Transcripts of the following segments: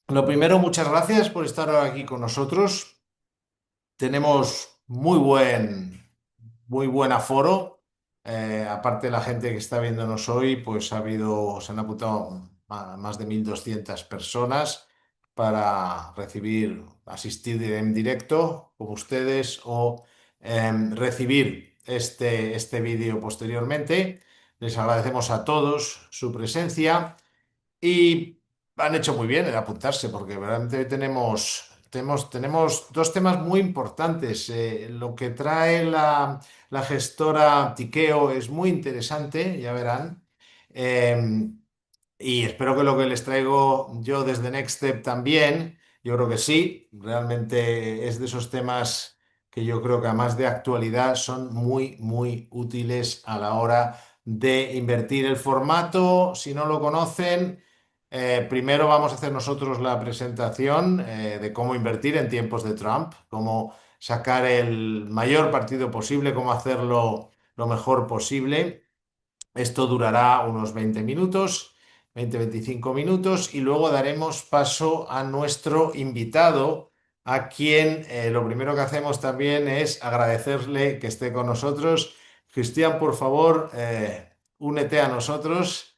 Lo primero, muchas gracias por estar aquí con nosotros. Tenemos muy buen aforo. Aparte de la gente que está viéndonos hoy, pues se han apuntado más de 1.200 personas para asistir en directo como ustedes o recibir este vídeo posteriormente. Les agradecemos a todos su presencia. Y han hecho muy bien en apuntarse, porque realmente tenemos dos temas muy importantes. Lo que trae la gestora Tikeo es muy interesante, ya verán. Eh, y espero que lo que les traigo yo desde Next Step también, yo creo que sí, realmente es de esos temas que yo creo que además de actualidad son muy útiles a la hora de invertir. El formato, si no lo conocen, primero vamos a hacer nosotros la presentación de cómo invertir en tiempos de Trump, cómo sacar el mayor partido posible, cómo hacerlo lo mejor posible. Esto durará unos 20 minutos, 20-25 minutos, y luego daremos paso a nuestro invitado, a quien lo primero que hacemos también es agradecerle que esté con nosotros. Cristian, por favor, únete a nosotros.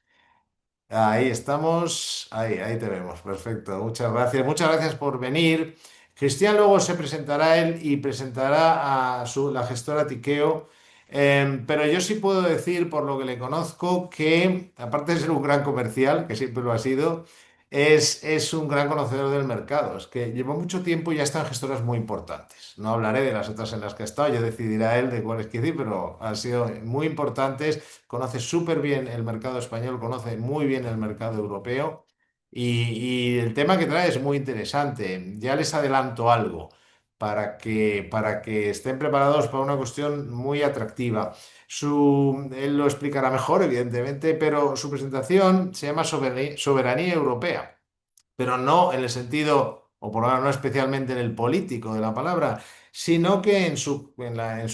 Ahí estamos, ahí te vemos, perfecto, muchas gracias por venir. Cristian luego se presentará él y presentará a la gestora Tikeo. Pero yo sí puedo decir, por lo que le conozco, que aparte de ser un gran comercial, que siempre lo ha sido, es un gran conocedor del mercado. Es que llevó mucho tiempo y ya está en gestoras muy importantes. No hablaré de las otras en las que ha estado, ya decidirá él de cuáles quiere decir, pero han sido muy importantes. Conoce súper bien el mercado español, conoce muy bien el mercado europeo, y el tema que trae es muy interesante. Ya les adelanto algo para que estén preparados para una cuestión muy atractiva. Él lo explicará mejor, evidentemente, pero su presentación se llama Soberanía Europea, pero no en el sentido, o por lo menos no especialmente en el político de la palabra, sino que en su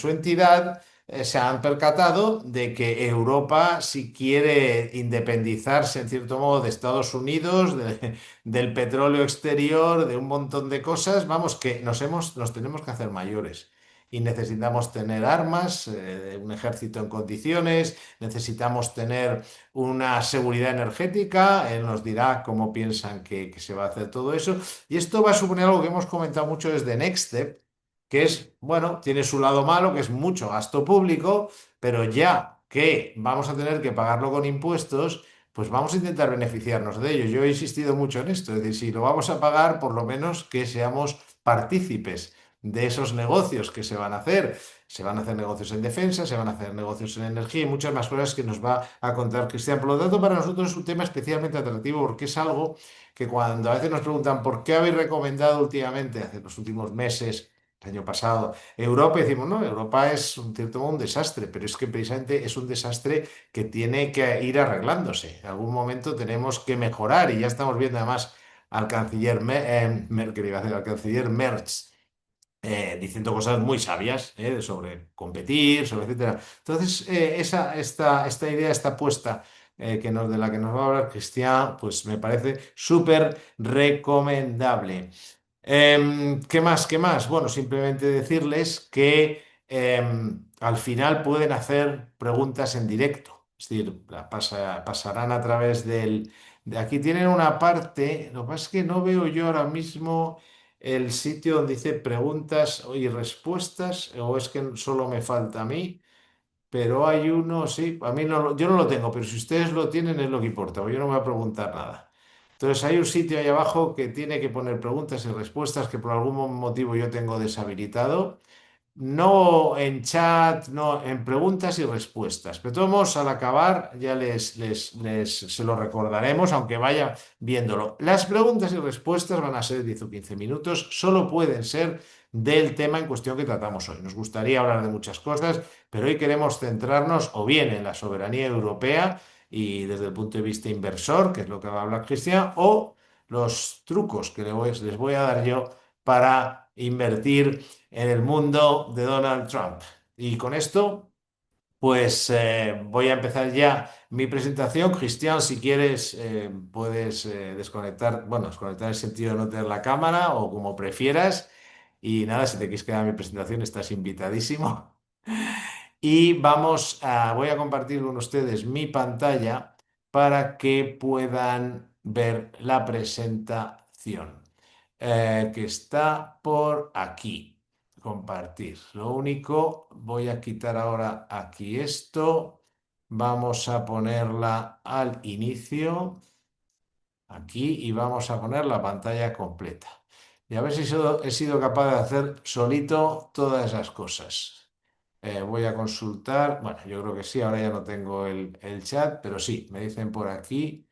entidad se han percatado de que Europa, si quiere independizarse en cierto modo de Estados Unidos, del petróleo exterior, de un montón de cosas, vamos, que nos tenemos que hacer mayores. Y necesitamos tener armas, un ejército en condiciones, necesitamos tener una seguridad energética. Él nos dirá cómo piensan que se va a hacer todo eso. Y esto va a suponer algo que hemos comentado mucho desde Next Step, que es, bueno, tiene su lado malo, que es mucho gasto público, pero ya que vamos a tener que pagarlo con impuestos, pues vamos a intentar beneficiarnos de ello. Yo he insistido mucho en esto, es decir, si lo vamos a pagar, por lo menos que seamos partícipes de esos negocios que se van a hacer. Se van a hacer negocios en defensa, se van a hacer negocios en energía y muchas más cosas que nos va a contar Cristian. Por lo tanto, para nosotros es un tema especialmente atractivo porque es algo que cuando a veces nos preguntan por qué habéis recomendado últimamente, hace los últimos meses, el año pasado, Europa, y decimos, no, Europa es un cierto modo un desastre, pero es que precisamente es un desastre que tiene que ir arreglándose. En algún momento tenemos que mejorar y ya estamos viendo además al canciller Merkel, iba a decir, al canciller Merz, diciendo cosas muy sabias, sobre competir, sobre etcétera. Entonces, esta idea, esta apuesta de la que nos va a hablar Cristian, pues me parece súper recomendable. ¿Qué más? ¿Qué más? Bueno, simplemente decirles que al final pueden hacer preguntas en directo. Es decir, pasarán a través de aquí tienen una parte, lo que pasa es que no veo yo ahora mismo el sitio donde dice preguntas y respuestas, o es que solo me falta a mí, pero hay uno, sí, a mí no, yo no lo tengo, pero si ustedes lo tienen es lo que importa, porque yo no me voy a preguntar nada. Entonces hay un sitio ahí abajo que tiene que poner preguntas y respuestas que por algún motivo yo tengo deshabilitado. No en chat, no, en preguntas y respuestas. Pero todos al acabar ya se lo recordaremos, aunque vaya viéndolo. Las preguntas y respuestas van a ser 10 o 15 minutos, solo pueden ser del tema en cuestión que tratamos hoy. Nos gustaría hablar de muchas cosas, pero hoy queremos centrarnos o bien en la soberanía europea y desde el punto de vista inversor, que es lo que va a hablar Cristian, o los trucos que les voy a dar yo para invertir en el mundo de Donald Trump. Y con esto, Pues voy a empezar ya mi presentación. Cristian, si quieres, puedes desconectar, bueno, desconectar en el sentido de no tener la cámara o como prefieras. Y nada, si te quieres quedar en mi presentación, estás invitadísimo. Y voy a compartir con ustedes mi pantalla para que puedan ver la presentación, que está por aquí. Compartir. Lo único, voy a quitar ahora aquí esto. Vamos a ponerla al inicio, aquí, y vamos a poner la pantalla completa. Y a ver si he sido capaz de hacer solito todas esas cosas. Voy a consultar. Bueno, yo creo que sí, ahora ya no tengo el chat, pero sí, me dicen por aquí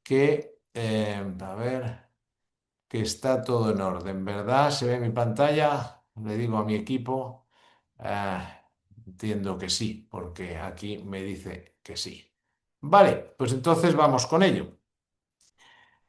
que, a ver, que está todo en orden, ¿verdad? ¿Se ve mi pantalla? Le digo a mi equipo. Ah, entiendo que sí, porque aquí me dice que sí. Vale, pues entonces vamos con ello.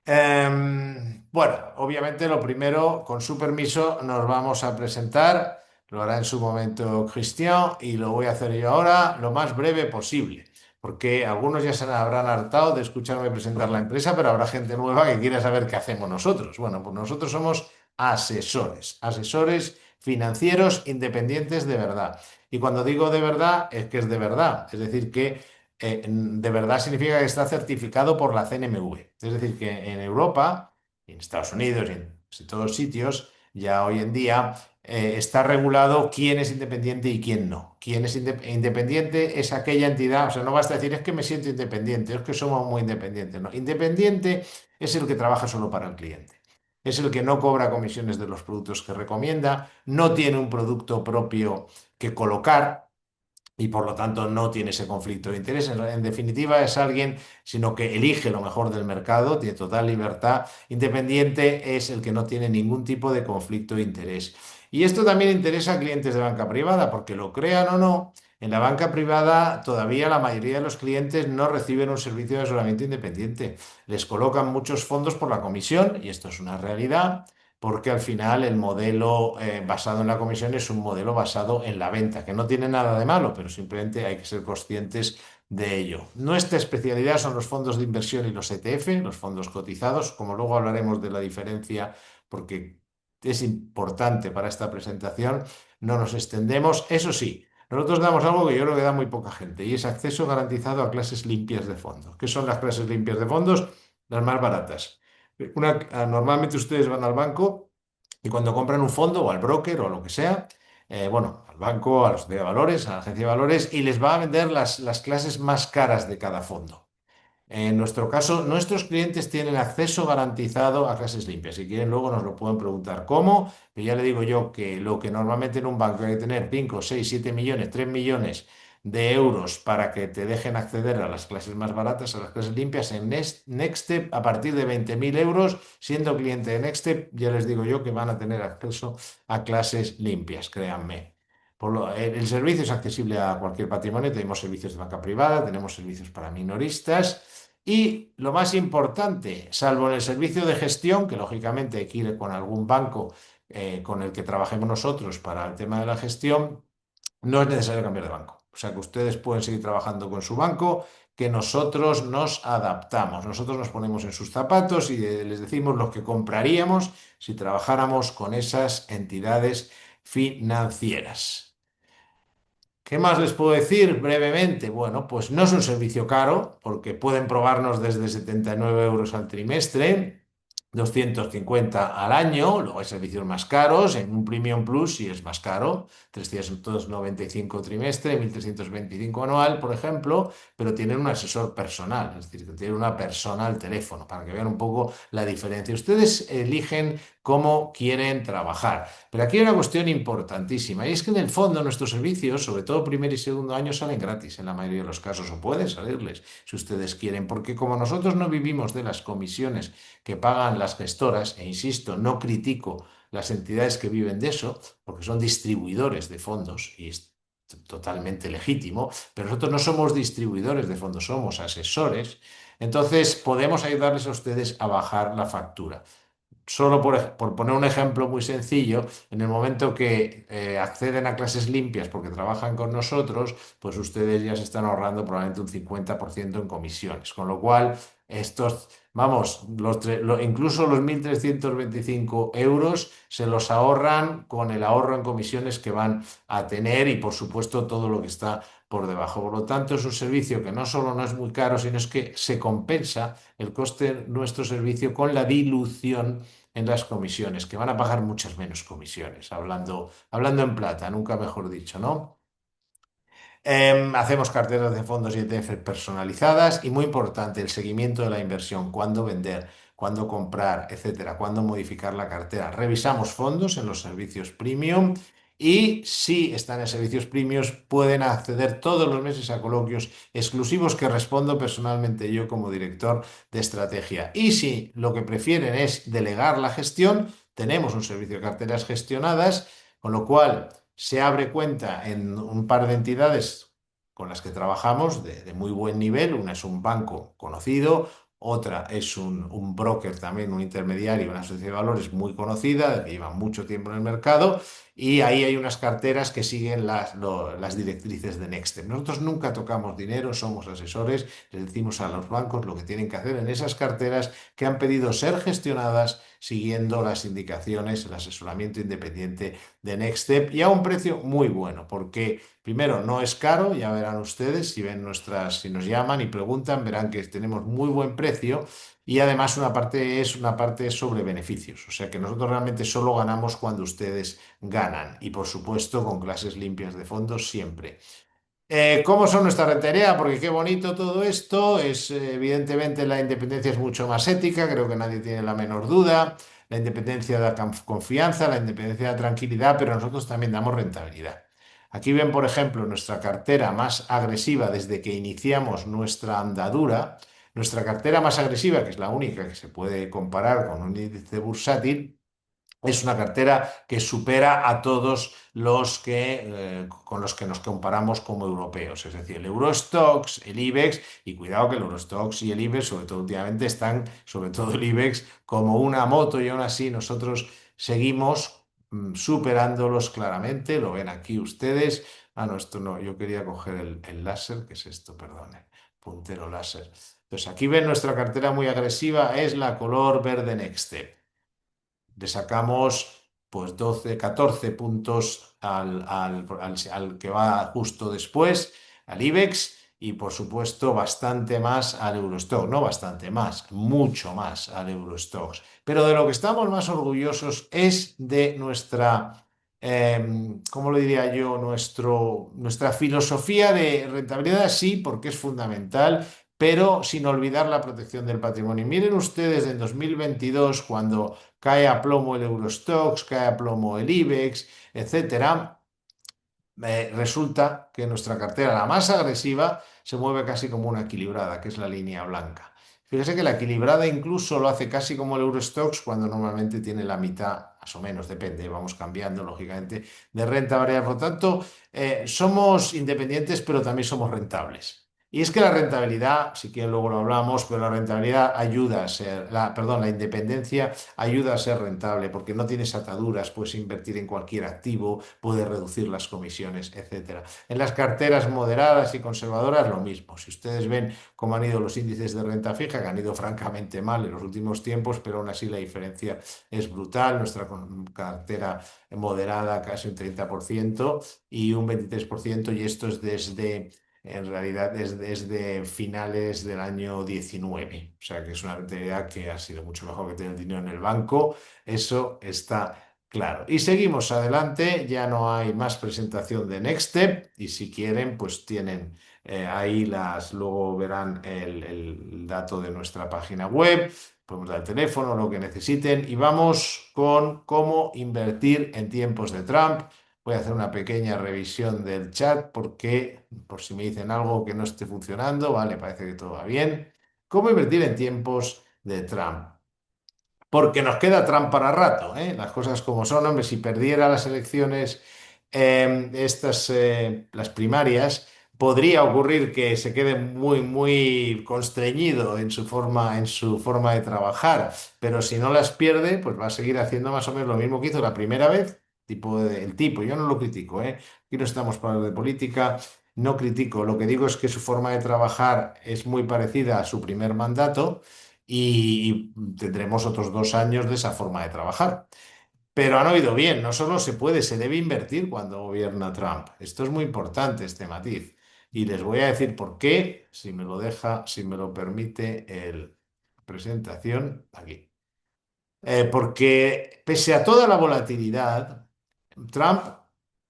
Bueno, obviamente lo primero, con su permiso, nos vamos a presentar. Lo hará en su momento Cristian y lo voy a hacer yo ahora lo más breve posible, porque algunos ya se habrán hartado de escucharme presentar la empresa, pero habrá gente nueva que quiera saber qué hacemos nosotros. Bueno, pues nosotros somos asesores, asesores financieros independientes de verdad. Y cuando digo de verdad, es que es de verdad. Es decir, que de verdad significa que está certificado por la CNMV. Es decir, que en Europa, en Estados Unidos y en todos sitios, ya hoy en día está regulado quién es independiente y quién no. Quién es independiente es aquella entidad, o sea, no basta decir es que me siento independiente, es que somos muy independientes. No, independiente es el que trabaja solo para el cliente. Es el que no cobra comisiones de los productos que recomienda, no tiene un producto propio que colocar, y por lo tanto no tiene ese conflicto de interés. En definitiva, es alguien, sino que elige lo mejor del mercado, tiene total libertad. Independiente es el que no tiene ningún tipo de conflicto de interés. Y esto también interesa a clientes de banca privada, porque lo crean o no, en la banca privada todavía la mayoría de los clientes no reciben un servicio de asesoramiento independiente. Les colocan muchos fondos por la comisión, y esto es una realidad, porque al final el modelo basado en la comisión es un modelo basado en la venta, que no tiene nada de malo, pero simplemente hay que ser conscientes de ello. Nuestra especialidad son los fondos de inversión y los ETF, los fondos cotizados, como luego hablaremos de la diferencia, porque es importante para esta presentación, no nos extendemos. Eso sí, nosotros damos algo que yo creo que da muy poca gente, y es acceso garantizado a clases limpias de fondos. ¿Qué son las clases limpias de fondos? Las más baratas. Normalmente ustedes van al banco y cuando compran un fondo o al broker o a lo que sea, bueno, al banco, a los de valores, a la agencia de valores, y les va a vender las clases más caras de cada fondo. En nuestro caso, nuestros clientes tienen acceso garantizado a clases limpias. Si quieren, luego nos lo pueden preguntar cómo, pero ya le digo yo que lo que normalmente en un banco hay que tener 5, 6, 7 millones, 3 millones de euros para que te dejen acceder a las clases más baratas, a las clases limpias, en Nextstep, a partir de 20.000 euros, siendo cliente de Nextstep, ya les digo yo que van a tener acceso a clases limpias, créanme. El servicio es accesible a cualquier patrimonio. Tenemos servicios de banca privada, tenemos servicios para minoristas. Y lo más importante, salvo en el servicio de gestión, que lógicamente hay que ir con algún banco con el que trabajemos nosotros para el tema de la gestión, no es necesario cambiar de banco. O sea que ustedes pueden seguir trabajando con su banco, que nosotros nos adaptamos. Nosotros nos ponemos en sus zapatos y les decimos lo que compraríamos si trabajáramos con esas entidades financieras. ¿Qué más les puedo decir brevemente? Bueno, pues no es un servicio caro, porque pueden probarnos desde 79 euros al trimestre, 250 al año. Luego hay servicios más caros. En un Premium Plus sí es más caro, 395 trimestre, 1.325 anual, por ejemplo, pero tienen un asesor personal, es decir, que tienen una persona al teléfono, para que vean un poco la diferencia. Ustedes eligen cómo quieren trabajar. Pero aquí hay una cuestión importantísima, y es que en el fondo nuestros servicios, sobre todo primer y segundo año, salen gratis en la mayoría de los casos, o pueden salirles si ustedes quieren, porque como nosotros no vivimos de las comisiones que pagan las gestoras, e insisto, no critico las entidades que viven de eso, porque son distribuidores de fondos y es totalmente legítimo, pero nosotros no somos distribuidores de fondos, somos asesores, entonces podemos ayudarles a ustedes a bajar la factura. solo por poner un ejemplo muy sencillo, en el momento que acceden a clases limpias porque trabajan con nosotros, pues ustedes ya se están ahorrando probablemente un 50% en comisiones. Con lo cual, estos, vamos, incluso los 1.325 euros se los ahorran con el ahorro en comisiones que van a tener y, por supuesto, todo lo que está por debajo. Por lo tanto, es un servicio que no solo no es muy caro, sino es que se compensa el coste de nuestro servicio con la dilución en las comisiones, que van a pagar muchas menos comisiones, hablando en plata, nunca mejor dicho, ¿no? Hacemos carteras de fondos y ETF personalizadas y muy importante el seguimiento de la inversión, cuándo vender, cuándo comprar, etcétera, cuándo modificar la cartera. Revisamos fondos en los servicios premium y si están en servicios premium pueden acceder todos los meses a coloquios exclusivos que respondo personalmente yo como director de estrategia. Y si lo que prefieren es delegar la gestión, tenemos un servicio de carteras gestionadas, con lo cual se abre cuenta en un par de entidades con las que trabajamos de muy buen nivel. Una es un banco conocido, otra es un broker también, un intermediario, una sociedad de valores muy conocida, que lleva mucho tiempo en el mercado, y ahí hay unas carteras que siguen las directrices de Nextstep. Nosotros nunca tocamos dinero, somos asesores, les decimos a los bancos lo que tienen que hacer en esas carteras que han pedido ser gestionadas siguiendo las indicaciones, el asesoramiento independiente de Next Step y a un precio muy bueno, porque primero no es caro, ya verán ustedes, si ven si nos llaman y preguntan, verán que tenemos muy buen precio y además una parte es una parte sobre beneficios, o sea que nosotros realmente solo ganamos cuando ustedes ganan y por supuesto con clases limpias de fondos siempre. ¿Cómo son nuestra rentería? Porque qué bonito todo esto. Evidentemente la independencia es mucho más ética, creo que nadie tiene la menor duda. La independencia da confianza, la independencia da tranquilidad, pero nosotros también damos rentabilidad. Aquí ven, por ejemplo, nuestra cartera más agresiva desde que iniciamos nuestra andadura. Nuestra cartera más agresiva, que es la única que se puede comparar con un índice bursátil, es una cartera que supera a todos con los que nos comparamos como europeos, es decir, el Eurostoxx, el IBEX, y cuidado que el Eurostoxx y el IBEX, sobre todo últimamente, están, sobre todo el IBEX, como una moto y aún así nosotros seguimos superándolos claramente, lo ven aquí ustedes. Ah, no, esto no, yo quería coger el láser, ¿qué es esto? Perdone, puntero láser. Entonces aquí ven nuestra cartera muy agresiva, es la color verde Nextstep. Le sacamos pues 12, 14 puntos al que va justo después, al IBEX, y por supuesto bastante más al Eurostoxx, no bastante más, mucho más al Eurostoxx. Pero de lo que estamos más orgullosos es de ¿cómo lo diría yo? Nuestra filosofía de rentabilidad, sí, porque es fundamental, pero sin olvidar la protección del patrimonio. Miren ustedes en 2022, cuando cae a plomo el Eurostoxx, cae a plomo el IBEX, etcétera, resulta que nuestra cartera, la más agresiva, se mueve casi como una equilibrada, que es la línea blanca. Fíjese que la equilibrada incluso lo hace casi como el Eurostoxx, cuando normalmente tiene la mitad, más o menos, depende, vamos cambiando, lógicamente, de renta variable. Por lo tanto, somos independientes, pero también somos rentables. Y es que la rentabilidad, si quieren luego lo hablamos, pero la rentabilidad ayuda a ser, perdón, la independencia ayuda a ser rentable porque no tienes ataduras, puedes invertir en cualquier activo, puedes reducir las comisiones, etcétera. En las carteras moderadas y conservadoras lo mismo. Si ustedes ven cómo han ido los índices de renta fija, que han ido francamente mal en los últimos tiempos, pero aún así la diferencia es brutal. Nuestra cartera moderada casi un 30% y un 23%, y esto es en realidad desde finales del año 19. O sea que es una rentabilidad que ha sido mucho mejor que tener el dinero en el banco. Eso está claro. Y seguimos adelante. Ya no hay más presentación de Nextstep. Y si quieren, pues tienen ahí luego verán el dato de nuestra página web. Podemos dar el teléfono, lo que necesiten. Y vamos con cómo invertir en tiempos de Trump. Voy a hacer una pequeña revisión del chat porque, por si me dicen algo que no esté funcionando, vale, parece que todo va bien. ¿Cómo invertir en tiempos de Trump? Porque nos queda Trump para rato, ¿eh? Las cosas como son, hombre, si perdiera las elecciones, las primarias, Podría ocurrir que se quede muy, muy constreñido en su forma de trabajar, pero si no las pierde, pues va a seguir haciendo más o menos lo mismo que hizo la primera vez. El tipo, yo no lo critico, ¿eh? Aquí no estamos para hablar de política, no critico. Lo que digo es que su forma de trabajar es muy parecida a su primer mandato y tendremos otros 2 años de esa forma de trabajar. Pero han oído bien, no solo se puede, se debe invertir cuando gobierna Trump. Esto es muy importante, este matiz. Y les voy a decir por qué, si me lo deja, si me lo permite el presentación aquí. Porque pese a toda la volatilidad, Trump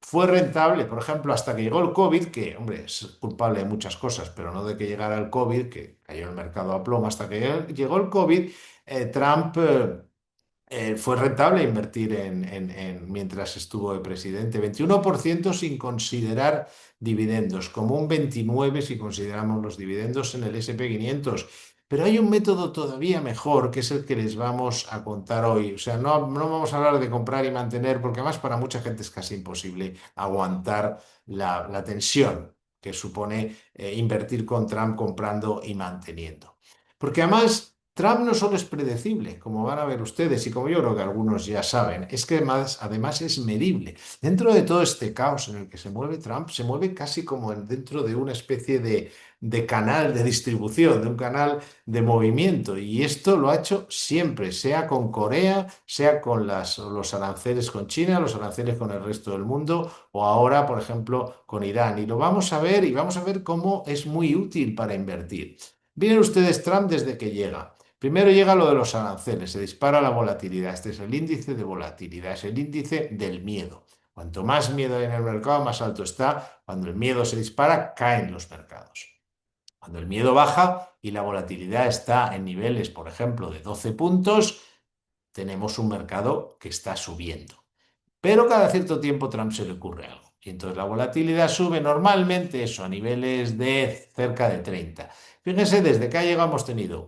fue rentable, por ejemplo, hasta que llegó el COVID, que, hombre, es culpable de muchas cosas, pero no de que llegara el COVID, que cayó el mercado a plomo, hasta que llegó el COVID, Trump fue rentable invertir mientras estuvo de presidente. 21% sin considerar dividendos, como un 29% si consideramos los dividendos en el SP 500. Pero hay un método todavía mejor, que es el que les vamos a contar hoy. O sea, no vamos a hablar de comprar y mantener, porque además para mucha gente es casi imposible aguantar la tensión que supone invertir con Trump comprando y manteniendo. Porque además Trump no solo es predecible, como van a ver ustedes y como yo creo que algunos ya saben, es que además es medible. Dentro de todo este caos en el que se mueve Trump, se mueve casi como dentro de una especie de canal de distribución, de un canal de movimiento. Y esto lo ha hecho siempre, sea con Corea, sea con los aranceles con China, los aranceles con el resto del mundo o ahora, por ejemplo, con Irán. Y lo vamos a ver y vamos a ver cómo es muy útil para invertir. Miren ustedes Trump desde que llega. Primero llega lo de los aranceles, se dispara la volatilidad. Este es el índice de volatilidad, es el índice del miedo. Cuanto más miedo hay en el mercado, más alto está. Cuando el miedo se dispara, caen los mercados. Cuando el miedo baja y la volatilidad está en niveles, por ejemplo, de 12 puntos, tenemos un mercado que está subiendo. Pero cada cierto tiempo Trump se le ocurre algo. Y entonces la volatilidad sube normalmente eso a niveles de cerca de 30. Fíjense, desde que ha llegado hemos tenido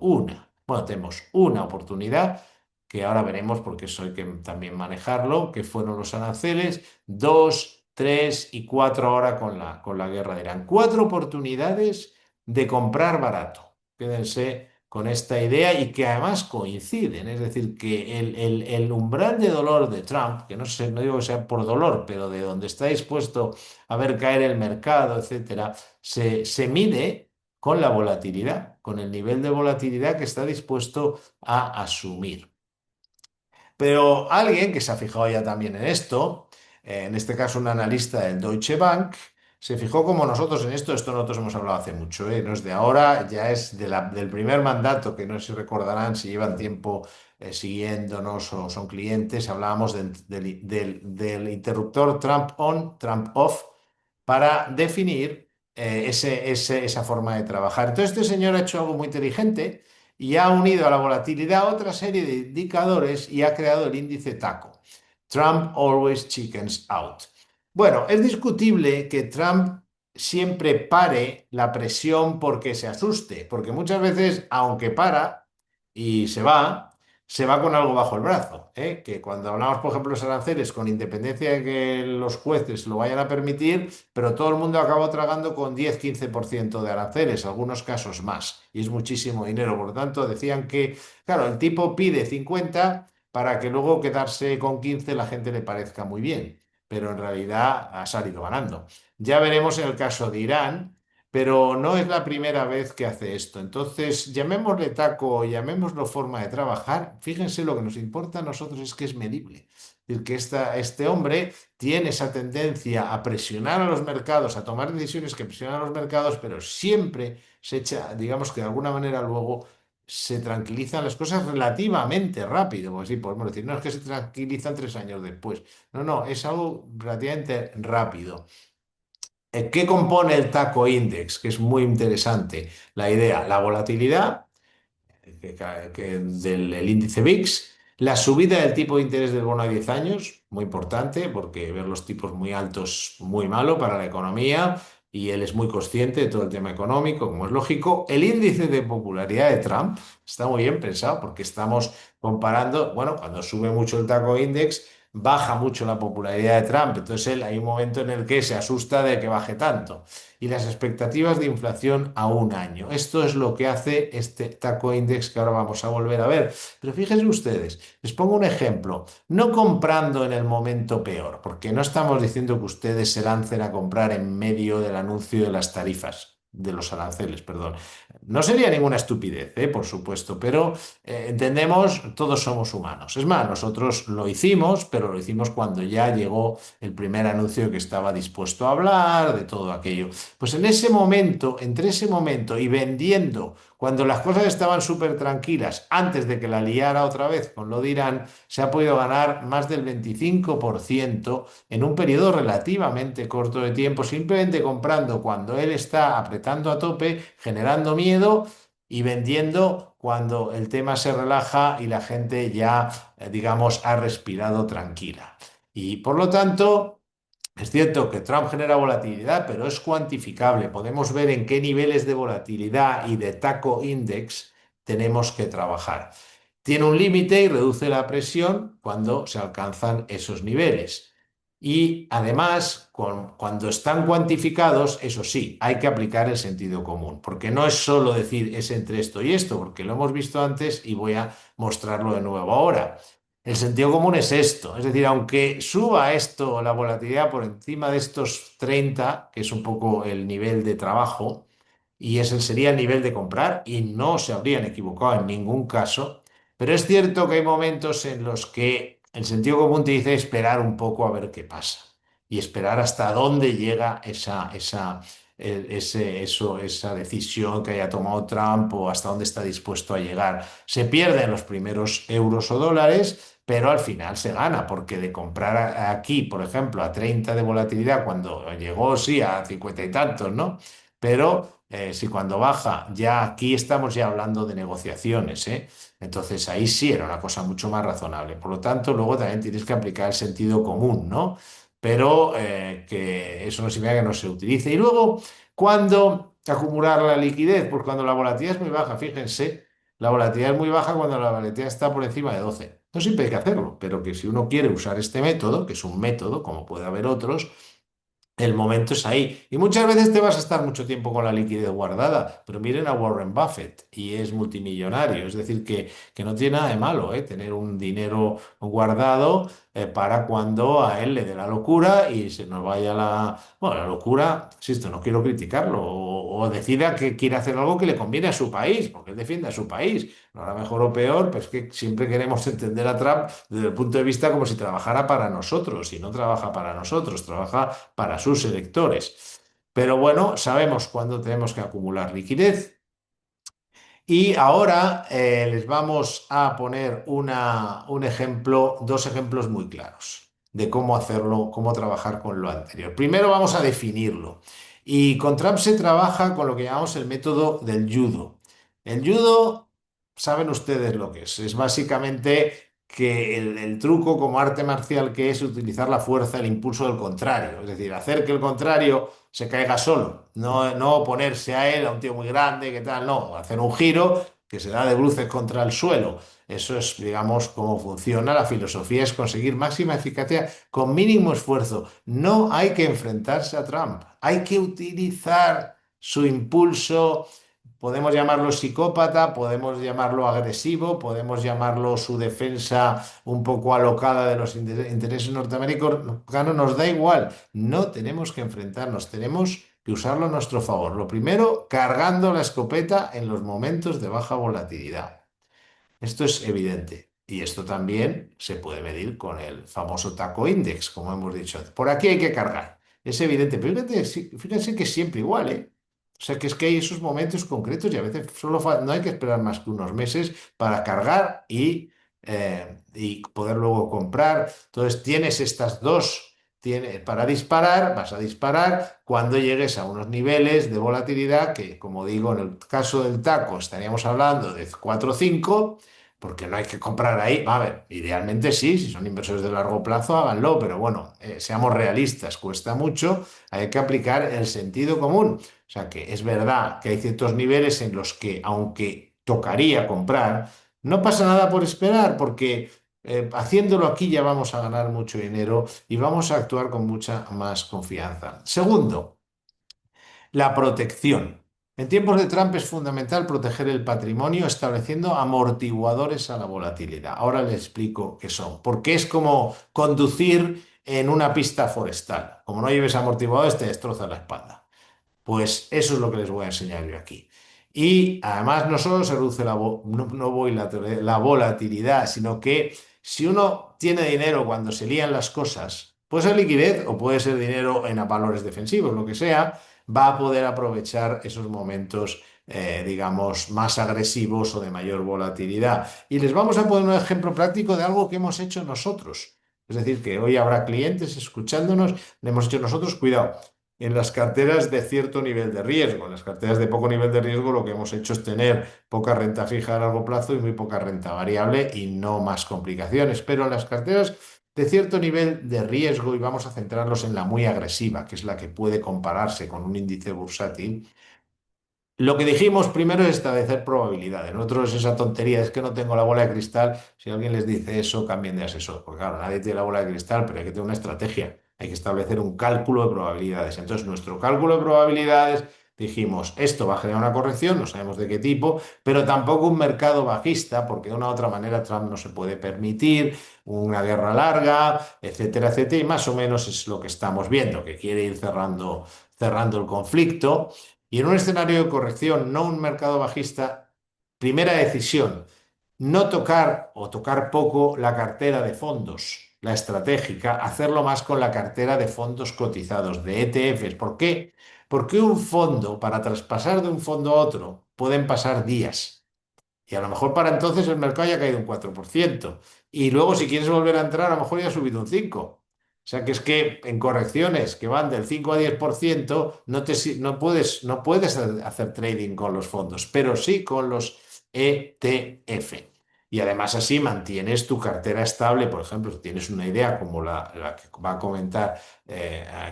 tenemos una oportunidad que ahora veremos porque eso hay que también manejarlo, que fueron los aranceles, 2, 3 y 4 ahora con la guerra de Irán. 4 oportunidades de comprar barato. Quédense con esta idea y que además coinciden. Es decir, que el umbral de dolor de Trump, que no sé, no digo que sea por dolor, pero de donde está dispuesto a ver caer el mercado, etcétera, se mide con la volatilidad, con el nivel de volatilidad que está dispuesto a asumir. Pero alguien que se ha fijado ya también en esto, en este caso un analista del Deutsche Bank, se fijó como nosotros en esto nosotros hemos hablado hace mucho, no es de ahora, ya es del primer mandato, que no sé si recordarán si llevan tiempo siguiéndonos o son clientes, hablábamos del interruptor Trump on, Trump off, para definir esa forma de trabajar. Entonces este señor ha hecho algo muy inteligente y ha unido a la volatilidad otra serie de indicadores y ha creado el índice TACO. Trump always chickens out. Bueno, es discutible que Trump siempre pare la presión porque se asuste, porque muchas veces, aunque para y se va con algo bajo el brazo, ¿eh? Que cuando hablamos, por ejemplo, de los aranceles, con independencia de que los jueces lo vayan a permitir, pero todo el mundo acaba tragando con 10-15% de aranceles, algunos casos más, y es muchísimo dinero. Por lo tanto, decían que, claro, el tipo pide 50 para que luego quedarse con 15 la gente le parezca muy bien, pero en realidad ha salido ganando. Ya veremos en el caso de Irán, pero no es la primera vez que hace esto. Entonces, llamémosle taco, llamémoslo forma de trabajar. Fíjense, lo que nos importa a nosotros es que es medible. Es decir, que este hombre tiene esa tendencia a presionar a los mercados, a tomar decisiones que presionan a los mercados, pero siempre se echa, digamos que de alguna manera luego se tranquilizan las cosas relativamente rápido. Pues sí, podemos decir, no es que se tranquilizan 3 años después. No, no, es algo relativamente rápido. ¿Qué compone el taco index? Que es muy interesante la idea, la volatilidad del índice VIX, la subida del tipo de interés del bono a 10 años, muy importante, porque ver los tipos muy altos muy malo para la economía y él es muy consciente de todo el tema económico, como es lógico. El índice de popularidad de Trump está muy bien pensado porque estamos comparando, bueno, cuando sube mucho el taco index, baja mucho la popularidad de Trump. Entonces él hay un momento en el que se asusta de que baje tanto. Y las expectativas de inflación a un año. Esto es lo que hace este taco index que ahora vamos a volver a ver. Pero fíjense ustedes, les pongo un ejemplo. No comprando en el momento peor, porque no estamos diciendo que ustedes se lancen a comprar en medio del anuncio de las tarifas, de los aranceles, perdón. No sería ninguna estupidez, por supuesto, pero entendemos, todos somos humanos. Es más, nosotros lo hicimos, pero lo hicimos cuando ya llegó el primer anuncio de que estaba dispuesto a hablar de todo aquello. Pues en ese momento, entre ese momento y vendiendo, cuando las cosas estaban súper tranquilas, antes de que la liara otra vez con lo de Irán, se ha podido ganar más del 25% en un periodo relativamente corto de tiempo, simplemente comprando cuando él está apretando a tope, generando miedo y vendiendo cuando el tema se relaja y la gente ya, digamos, ha respirado tranquila. Y por lo tanto, es cierto que Trump genera volatilidad, pero es cuantificable. Podemos ver en qué niveles de volatilidad y de taco index tenemos que trabajar. Tiene un límite y reduce la presión cuando se alcanzan esos niveles. Y además, cuando están cuantificados, eso sí, hay que aplicar el sentido común, porque no es solo decir es entre esto y esto, porque lo hemos visto antes y voy a mostrarlo de nuevo ahora. El sentido común es esto, es decir, aunque suba esto, la volatilidad por encima de estos 30, que es un poco el nivel de trabajo, y ese sería el nivel de comprar, y no se habrían equivocado en ningún caso, pero es cierto que hay momentos en los que el sentido común te dice esperar un poco a ver qué pasa, y esperar hasta dónde llega esa decisión que haya tomado Trump o hasta dónde está dispuesto a llegar. Se pierden los primeros euros o dólares, pero al final se gana, porque de comprar aquí, por ejemplo, a 30 de volatilidad, cuando llegó, sí, a 50 y tantos, ¿no? Pero si cuando baja, ya aquí estamos ya hablando de negociaciones, ¿eh? Entonces ahí sí era una cosa mucho más razonable. Por lo tanto, luego también tienes que aplicar el sentido común, ¿no? Pero que eso no significa que no se utilice. Y luego, ¿cuándo acumular la liquidez? Pues cuando la volatilidad es muy baja, fíjense. La volatilidad es muy baja cuando la volatilidad está por encima de 12. No siempre hay que hacerlo, pero que si uno quiere usar este método, que es un método, como puede haber otros, el momento es ahí. Y muchas veces te vas a estar mucho tiempo con la liquidez guardada, pero miren a Warren Buffett y es multimillonario. Es decir, que no tiene nada de malo, tener un dinero guardado para cuando a él le dé la locura y se nos vaya bueno, la locura, insisto, no quiero criticarlo, o decida que quiere hacer algo que le conviene a su país, porque él defiende a su país. No hará mejor o peor, pero es que siempre queremos entender a Trump desde el punto de vista como si trabajara para nosotros, y no trabaja para nosotros, trabaja para sus electores. Pero bueno, sabemos cuándo tenemos que acumular liquidez. Y ahora les vamos a poner un ejemplo, dos ejemplos muy claros de cómo hacerlo, cómo trabajar con lo anterior. Primero vamos a definirlo. Y con Trump se trabaja con lo que llamamos el método del judo. El judo, saben ustedes lo que es. Es básicamente que el truco como arte marcial que es utilizar la fuerza, el impulso del contrario. Es decir, hacer que el contrario se caiga solo, no oponerse a él, a un tío muy grande, que tal, no, hacer un giro que se da de bruces contra el suelo. Eso es, digamos, cómo funciona. La filosofía es conseguir máxima eficacia con mínimo esfuerzo. No hay que enfrentarse a Trump, hay que utilizar su impulso. Podemos llamarlo psicópata, podemos llamarlo agresivo, podemos llamarlo su defensa un poco alocada de los intereses norteamericanos, nos da igual. No tenemos que enfrentarnos, tenemos que usarlo a nuestro favor. Lo primero, cargando la escopeta en los momentos de baja volatilidad. Esto es evidente. Y esto también se puede medir con el famoso taco index, como hemos dicho. Por aquí hay que cargar. Es evidente. Pero fíjense que es siempre igual, ¿eh? O sea, que es que hay esos momentos concretos y a veces no hay que esperar más que unos meses para cargar y poder luego comprar. Entonces tienes estas dos. Para disparar, vas a disparar cuando llegues a unos niveles de volatilidad que, como digo, en el caso del taco estaríamos hablando de 4 o 5, porque no hay que comprar ahí. A ver, idealmente sí, si son inversores de largo plazo, háganlo, pero bueno, seamos realistas, cuesta mucho, hay que aplicar el sentido común. O sea que es verdad que hay ciertos niveles en los que, aunque tocaría comprar, no pasa nada por esperar, porque haciéndolo aquí ya vamos a ganar mucho dinero y vamos a actuar con mucha más confianza. Segundo, la protección. En tiempos de Trump es fundamental proteger el patrimonio estableciendo amortiguadores a la volatilidad. Ahora les explico qué son, porque es como conducir en una pista forestal. Como no lleves amortiguadores, te destroza la espalda. Pues eso es lo que les voy a enseñar yo aquí. Y además no solo se reduce la volatilidad, sino que si uno tiene dinero cuando se lían las cosas, puede ser liquidez o puede ser dinero en valores defensivos, lo que sea, va a poder aprovechar esos momentos, digamos, más agresivos o de mayor volatilidad. Y les vamos a poner un ejemplo práctico de algo que hemos hecho nosotros. Es decir, que hoy habrá clientes escuchándonos, le hemos hecho nosotros, cuidado en las carteras de cierto nivel de riesgo. En las carteras de poco nivel de riesgo lo que hemos hecho es tener poca renta fija a largo plazo y muy poca renta variable y no más complicaciones. Pero en las carteras de cierto nivel de riesgo, y vamos a centrarlos en la muy agresiva, que es la que puede compararse con un índice bursátil, lo que dijimos primero es establecer probabilidades. Nosotros esa tontería es que no tengo la bola de cristal. Si alguien les dice eso, cambien de asesor. Porque claro, nadie tiene la bola de cristal, pero hay que tener una estrategia. Hay que establecer un cálculo de probabilidades. Entonces, nuestro cálculo de probabilidades, dijimos, esto va a generar una corrección, no sabemos de qué tipo, pero tampoco un mercado bajista, porque de una u otra manera Trump no se puede permitir una guerra larga, etcétera, etcétera. Y más o menos es lo que estamos viendo, que quiere ir cerrando el conflicto. Y en un escenario de corrección, no un mercado bajista, primera decisión, no tocar o tocar poco la cartera de fondos, la estratégica, hacerlo más con la cartera de fondos cotizados, de ETFs. ¿Por qué? Porque un fondo, para traspasar de un fondo a otro, pueden pasar días. Y a lo mejor para entonces el mercado ya ha caído un 4%. Y luego si quieres volver a entrar, a lo mejor ya ha subido un 5%. O sea que es que en correcciones que van del 5 a 10% no puedes hacer trading con los fondos, pero sí con los ETF. Y además así mantienes tu cartera estable. Por ejemplo, si tienes una idea como la que va a comentar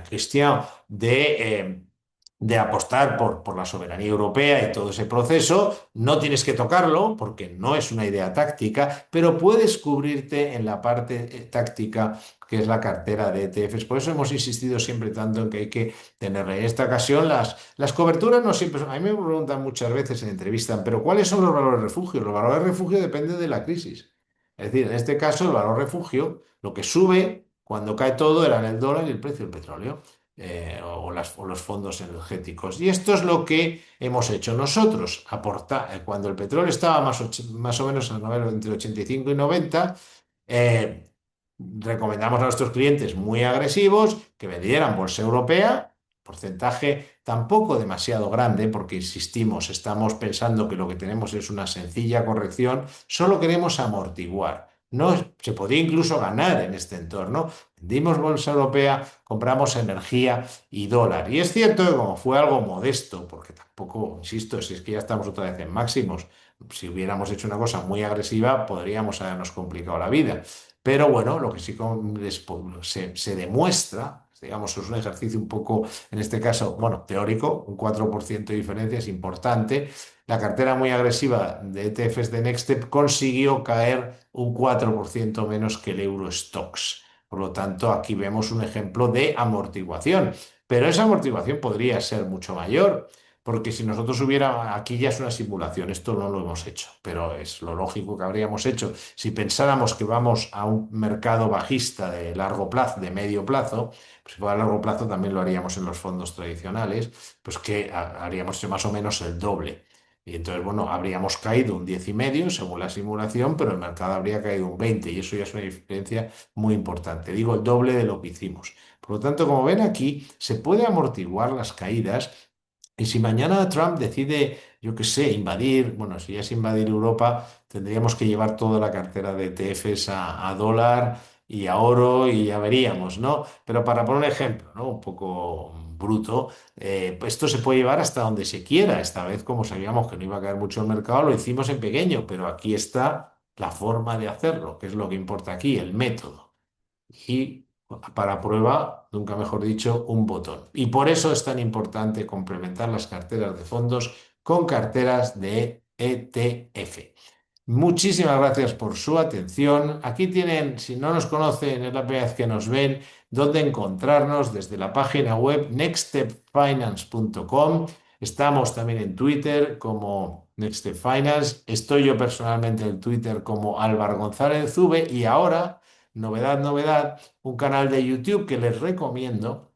Cristian de apostar por la soberanía europea y todo ese proceso. No tienes que tocarlo porque no es una idea táctica, pero puedes cubrirte en la parte táctica que es la cartera de ETFs. Por eso hemos insistido siempre tanto en que hay que tenerla. En esta ocasión las coberturas no siempre son. A mí me preguntan muchas veces en entrevistas, pero ¿cuáles son los valores refugio? Los valores refugio dependen de la crisis. Es decir, en este caso el valor refugio, lo que sube cuando cae todo era el dólar y el precio del petróleo o los fondos energéticos. Y esto es lo que hemos hecho nosotros. Cuando el petróleo estaba más o menos entre 85 y 90, eh, recomendamos a nuestros clientes muy agresivos que vendieran bolsa europea, porcentaje tampoco demasiado grande, porque insistimos, estamos pensando que lo que tenemos es una sencilla corrección, solo queremos amortiguar. No, se podría incluso ganar en este entorno. Vendimos bolsa europea, compramos energía y dólar. Y es cierto que como fue algo modesto, porque tampoco, insisto, si es que ya estamos otra vez en máximos, si hubiéramos hecho una cosa muy agresiva, podríamos habernos complicado la vida. Pero bueno, lo que sí se demuestra, digamos, es un ejercicio un poco, en este caso, bueno, teórico, un 4% de diferencia es importante. La cartera muy agresiva de ETFs de Nextstep consiguió caer un 4% menos que el Eurostoxx. Por lo tanto, aquí vemos un ejemplo de amortiguación. Pero esa amortiguación podría ser mucho mayor. Porque si nosotros hubiera, aquí ya es una simulación, esto no lo hemos hecho, pero es lo lógico que habríamos hecho. Si pensáramos que vamos a un mercado bajista de largo plazo, de medio plazo, pues si fuera a largo plazo también lo haríamos en los fondos tradicionales, pues que haríamos más o menos el doble. Y entonces, bueno, habríamos caído un 10,5 según la simulación, pero el mercado habría caído un 20 y eso ya es una diferencia muy importante. Digo, el doble de lo que hicimos. Por lo tanto, como ven aquí, se puede amortiguar las caídas y si mañana Trump decide, yo qué sé, invadir, bueno, si ya es invadir Europa, tendríamos que llevar toda la cartera de ETFs a dólar y a oro y ya veríamos, ¿no? Pero para poner un ejemplo, ¿no? Un poco bruto, pues esto se puede llevar hasta donde se quiera. Esta vez, como sabíamos que no iba a caer mucho el mercado, lo hicimos en pequeño, pero aquí está la forma de hacerlo, que es lo que importa aquí, el método y para prueba, nunca mejor dicho, un botón. Y por eso es tan importante complementar las carteras de fondos con carteras de ETF. Muchísimas gracias por su atención. Aquí tienen, si no nos conocen, es la primera vez que nos ven, dónde encontrarnos desde la página web nextstepfinance.com. Estamos también en Twitter como Next Step Finance. Estoy yo personalmente en Twitter como Álvaro González V y ahora, novedad, novedad, un canal de YouTube que les recomiendo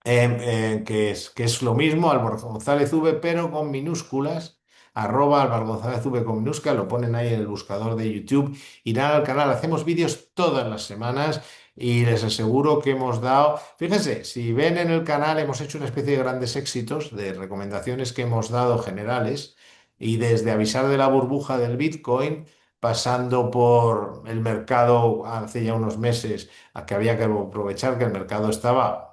que es lo mismo, Álvaro González V, pero con minúsculas, @Álvaro González V con minúsculas, lo ponen ahí en el buscador de YouTube, irán al canal, hacemos vídeos todas las semanas y les aseguro que hemos dado, fíjense, si ven en el canal hemos hecho una especie de grandes éxitos de recomendaciones que hemos dado generales y desde avisar de la burbuja del Bitcoin, pasando por el mercado hace ya unos meses, a que había que aprovechar que el mercado estaba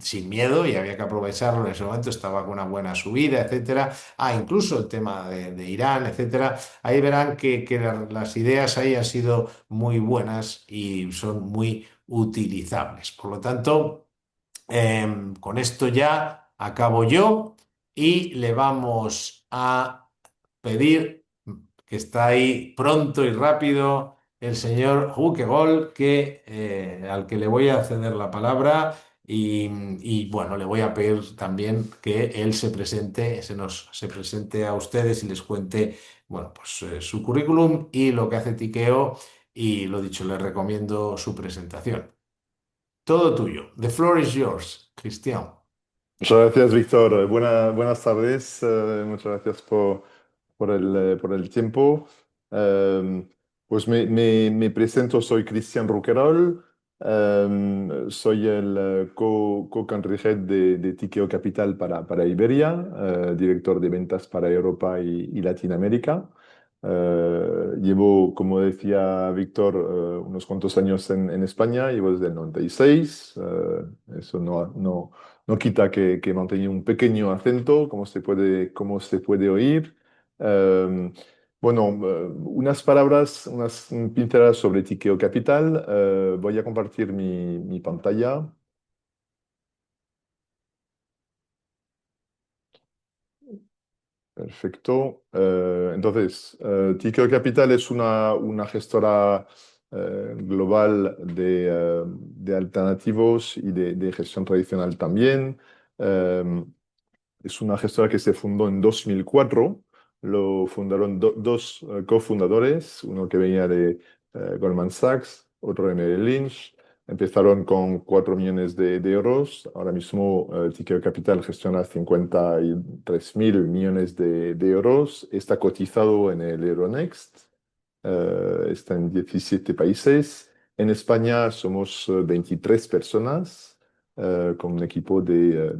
sin miedo y había que aprovecharlo. En ese momento estaba con una buena subida, etcétera. Incluso el tema de Irán, etcétera. Ahí verán que las ideas ahí han sido muy buenas y son muy utilizables. Por lo tanto, con esto ya acabo yo y le vamos a pedir que está ahí pronto y rápido el señor Huquegol, al que le voy a ceder la palabra bueno, le voy a pedir también que él se presente a ustedes y les cuente, bueno, pues su currículum y lo que hace Tiqueo y lo dicho, les recomiendo su presentación. Todo tuyo. The floor is yours, Cristian. Muchas gracias, Víctor. Buenas tardes. Muchas gracias por el tiempo. Eh, pues me presento, soy Cristian Roquerol. Soy el co-country head de Tikeo Capital para Iberia, director de ventas para Europa y Latinoamérica. Llevo, como decía Víctor, unos cuantos años en España. Llevo desde el 96. Eso no quita que he mantenido un pequeño acento, como se puede oír. Eh, bueno, unas palabras, unas pinceladas sobre Tikeo Capital. Voy a compartir mi pantalla. Perfecto. Entonces, Tikeo Capital es una gestora global de alternativos y de gestión tradicional también. Eh, Es una gestora que se fundó en 2004. Lo fundaron dos cofundadores, uno que venía de Goldman Sachs, otro de Merrill Lynch. Empezaron con 4 millones de euros. Ahora mismo Tikeo Capital gestiona 53.000 millones de euros. Está cotizado en el Euronext. Está en 17 países. En España somos 23 personas con un equipo de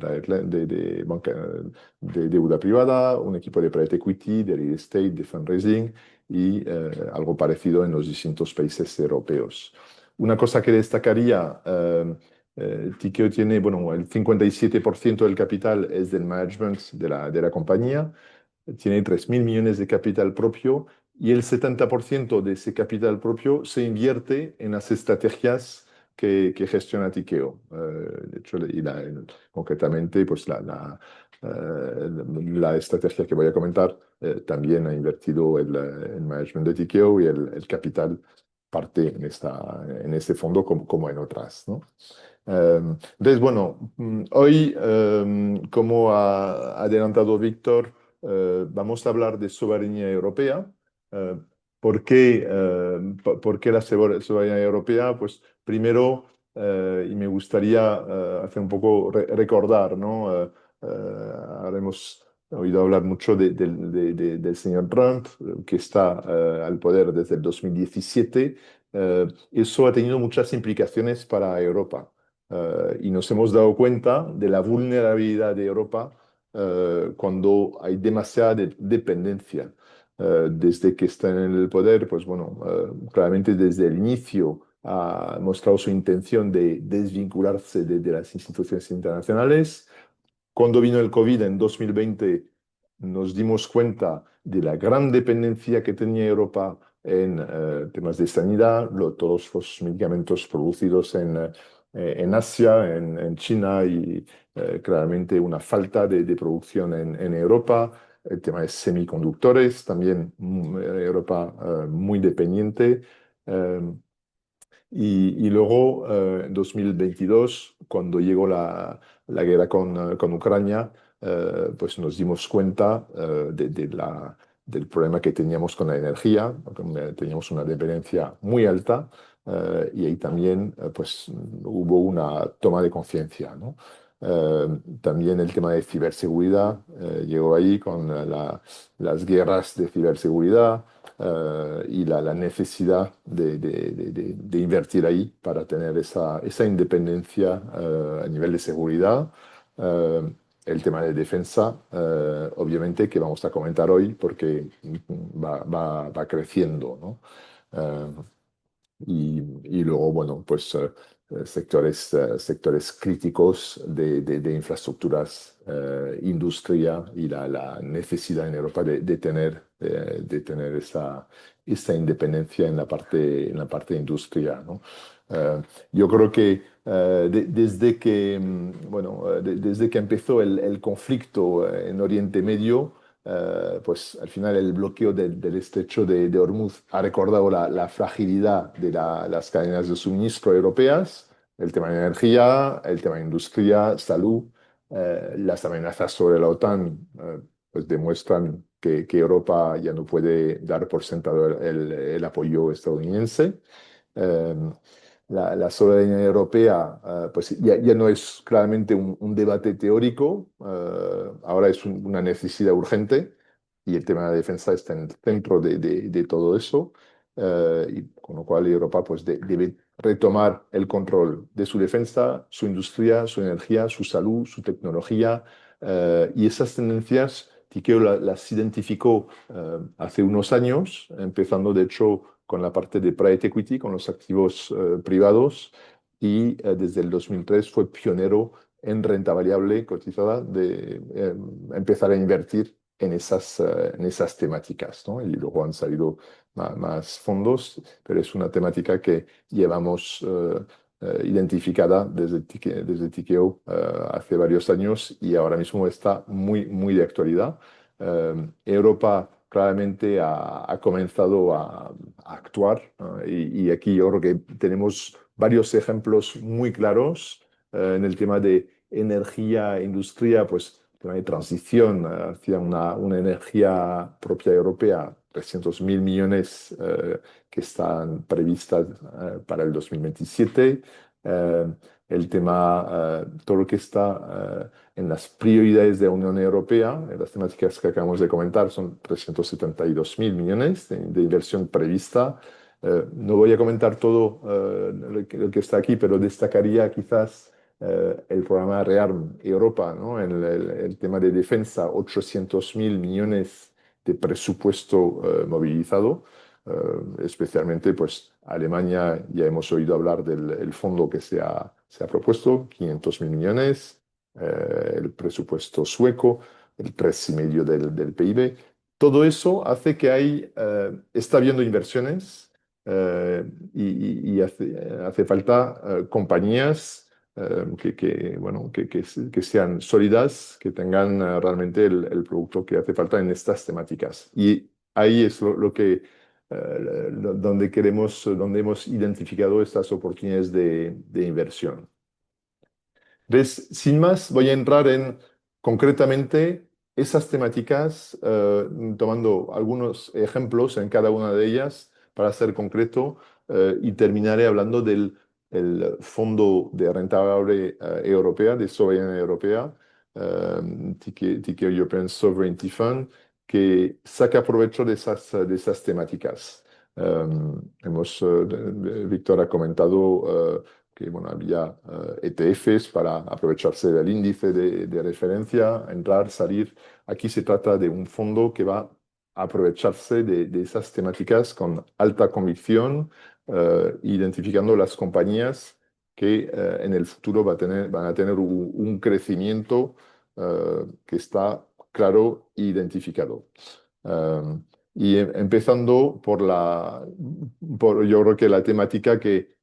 de deuda privada, un equipo de private equity, de real estate, de fundraising y algo parecido en los distintos países europeos. Una cosa que destacaría, Tikeo tiene, bueno, el 57% del capital es del management de la compañía, tiene 3.000 millones de capital propio y el 70% de ese capital propio se invierte en las estrategias que gestiona Tikeo. De hecho, concretamente, pues la estrategia que voy a comentar también ha invertido el management de Tikeo y el capital parte en este fondo como en otras, ¿no? Entonces, bueno, hoy, como ha adelantado Víctor, vamos a hablar de soberanía europea. Eh, ¿Por qué la soberanía europea? Pues primero, y me gustaría hacer un poco recordar, ¿no? Ahora hemos oído hablar mucho del señor Trump, que está al poder desde el 2017. Eso ha tenido muchas implicaciones para Europa. Y nos hemos dado cuenta de la vulnerabilidad de Europa cuando hay demasiada dependencia. Desde que está en el poder, pues bueno, claramente desde el inicio ha mostrado su intención de desvincularse de las instituciones internacionales. Cuando vino el COVID en 2020, nos dimos cuenta de la gran dependencia que tenía Europa en temas de sanidad, todos los medicamentos producidos en Asia, en China y claramente una falta de producción en Europa. el tema de semiconductores, también Europa muy dependiente. Eh, y luego, en 2022, cuando llegó la guerra con Ucrania, pues nos dimos cuenta del problema que teníamos con la energía, teníamos una dependencia muy alta, y ahí también pues, hubo una toma de conciencia, ¿no? Eh, También el tema de ciberseguridad llegó ahí con las guerras de ciberseguridad, y la necesidad de invertir ahí para tener esa independencia a nivel de seguridad. Eh, el tema de defensa, obviamente, que vamos a comentar hoy porque va creciendo, ¿no? Eh, y luego, bueno, pues sectores críticos de infraestructuras, industria y la necesidad en Europa de tener esa independencia en la parte de industria, ¿no? Yo creo que desde que, bueno, desde que empezó el conflicto en Oriente Medio, pues al final el bloqueo del estrecho de Hormuz ha recordado la fragilidad de las cadenas de suministro europeas, el tema de energía, el tema de industria, salud, las amenazas sobre la OTAN, pues demuestran que Europa ya no puede dar por sentado el apoyo estadounidense. Eh, la soberanía europea, pues ya no es claramente un debate teórico, ahora es una necesidad urgente y el tema de la defensa está en el centro de todo eso, y con lo cual Europa pues, debe retomar el control de su defensa, su industria, su energía, su salud, su tecnología, y esas tendencias Tikeo las identificó hace unos años, empezando de hecho con la parte de private equity, con los activos privados, y desde el 2003 fue pionero en renta variable cotizada de empezar a invertir en esas temáticas, ¿no? Y luego han salido más fondos, pero es una temática que llevamos identificada desde Tikeo hace varios años y ahora mismo está muy, muy de actualidad. Europa claramente ha comenzado a actuar, y aquí yo creo que tenemos varios ejemplos muy claros en el tema de energía, industria, pues tema de transición hacia una energía propia europea, 300.000 millones que están previstas para el 2027. Eh, el tema, todo lo que está en las prioridades de la Unión Europea, las temáticas que acabamos de comentar, son 372.000 millones de inversión prevista. No voy a comentar todo lo que está aquí, pero destacaría quizás el programa ReArm Europa, ¿no? El tema de defensa, 800.000 millones de presupuesto movilizado, especialmente pues Alemania, ya hemos oído hablar del el fondo que se ha propuesto, 500.000 millones, el presupuesto sueco, el 3,5 del PIB. Todo eso hace que está habiendo inversiones, y hace falta compañías bueno, que sean sólidas, que tengan realmente el producto que hace falta en estas temáticas. Y ahí es donde hemos identificado estas oportunidades de inversión. ¿Ves? Sin más, voy a entrar en concretamente esas temáticas, tomando algunos ejemplos en cada una de ellas para ser concreto, y terminaré hablando del el Fondo de Renta Variable Europea, de Soberanía Europea, Tikeo European Sovereignty Fund, que saca provecho de esas temáticas. Víctor ha comentado que bueno, había ETFs para aprovecharse del índice de referencia, entrar, salir. Aquí se trata de un fondo que va a aprovecharse de esas temáticas con alta convicción, identificando las compañías que en el futuro van a tener un crecimiento que está claro e identificado. Um, y empezando yo creo que la temática que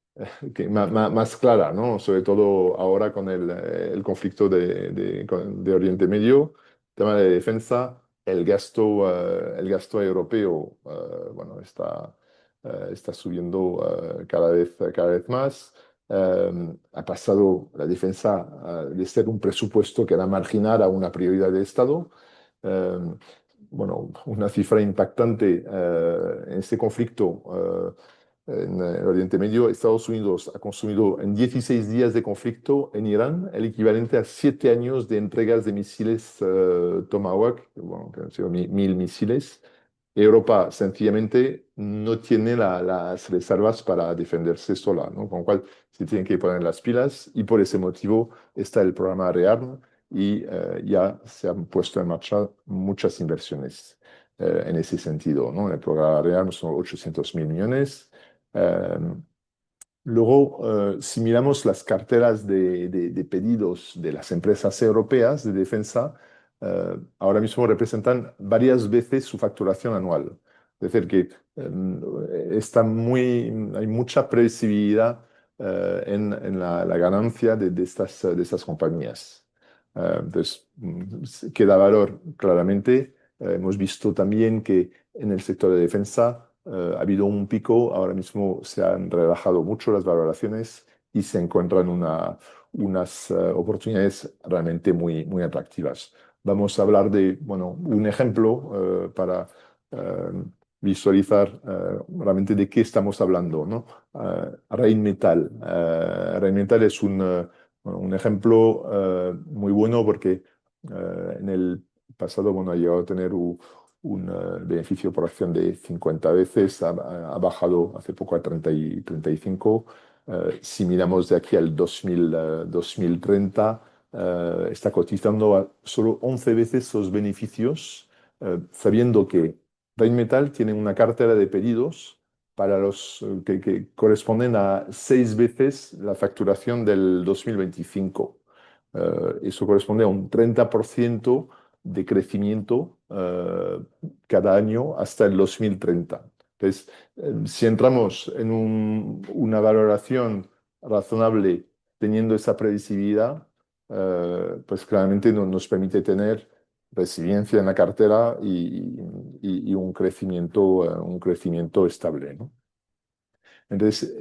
más clara, ¿no? Sobre todo ahora con el conflicto de Oriente Medio, tema de defensa, el gasto europeo bueno, está subiendo cada vez más. Ha pasado la defensa de ser un presupuesto que era marginal a una prioridad de Estado. Eh, bueno, una cifra impactante en este conflicto. En el Oriente Medio, Estados Unidos ha consumido en 16 días de conflicto en Irán el equivalente a 7 años de entregas de misiles Tomahawk, bueno, que han sido 1.000 misiles. Europa sencillamente no tiene las reservas para defenderse sola, ¿no? Con lo cual se tienen que poner las pilas y por ese motivo está el programa ReArm y ya se han puesto en marcha muchas inversiones en ese sentido, ¿no? El programa ReArm son 800.000 millones. Eh, Luego, si miramos las carteras de pedidos de las empresas europeas de defensa, ahora mismo representan varias veces su facturación anual. Es decir, que hay mucha previsibilidad en la ganancia de estas compañías. Entonces, queda valor claramente. Hemos visto también que en el sector de defensa ha habido un pico, ahora mismo se han relajado mucho las valoraciones y se encuentran unas oportunidades realmente muy atractivas. Vamos a hablar de, bueno, un ejemplo para eh, visualizar realmente de qué estamos hablando, ¿no? Rheinmetall. Rheinmetall es bueno, un ejemplo muy bueno porque en el pasado, bueno, ha llegado a tener un beneficio por acción de 50 veces, ha bajado hace poco a 30 y 35. Si miramos de aquí al 2030, está cotizando a solo 11 veces los beneficios, sabiendo que Rheinmetall tiene una cartera de pedidos para que corresponden a 6 veces la facturación del 2025. Eso corresponde a un 30% de crecimiento cada año hasta el 2030. Entonces, si entramos en una valoración razonable teniendo esa previsibilidad, pues claramente nos permite tener resiliencia en la cartera y un crecimiento estable, ¿no? Entonces,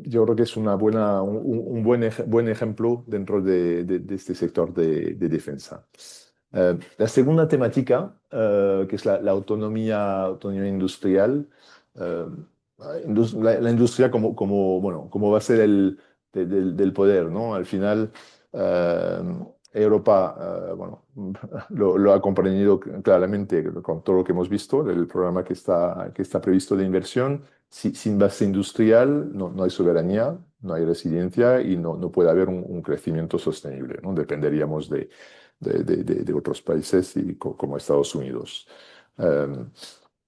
yo creo que es un buen ejemplo dentro de este sector de defensa. La segunda temática, que es la autonomía industrial, eh, la industria bueno, como va a ser del poder, ¿no? Al final, eh, Europa, bueno, lo ha comprendido claramente con todo lo que hemos visto, el programa que está previsto de inversión. Sin base industrial no hay soberanía, no hay resiliencia y no puede haber un crecimiento sostenible, ¿no? Dependeríamos de otros países como Estados Unidos.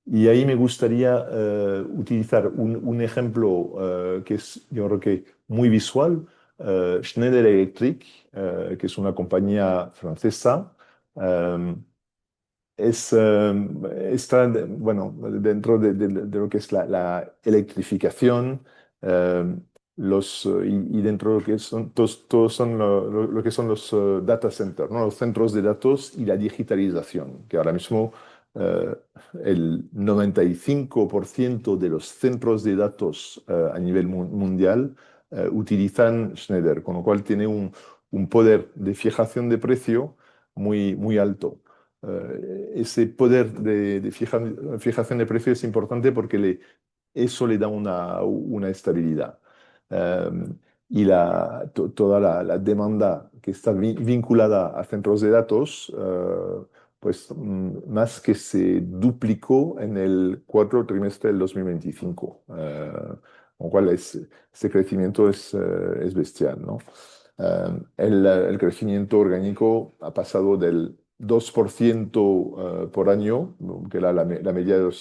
Y ahí me gustaría utilizar un ejemplo que es, yo creo que muy visual, Schneider Electric, que es una compañía francesa. eh, está, bueno, dentro de lo que es la electrificación, eh, y dentro de lo que son, todos son lo que son los data centers, ¿no? Los centros de datos y la digitalización, que ahora mismo eh, el 95% de los centros de datos a nivel mundial utilizan Schneider, con lo cual tiene un poder de fijación de precio muy alto. Ese poder de fijación de precio es importante porque eso le da una estabilidad. Eh, y toda la demanda que está vinculada a centros de datos, pues más que se duplicó en el cuarto trimestre del 2025, con lo cual ese crecimiento es bestial, ¿no? El crecimiento orgánico ha pasado del 2% por año, que era la media de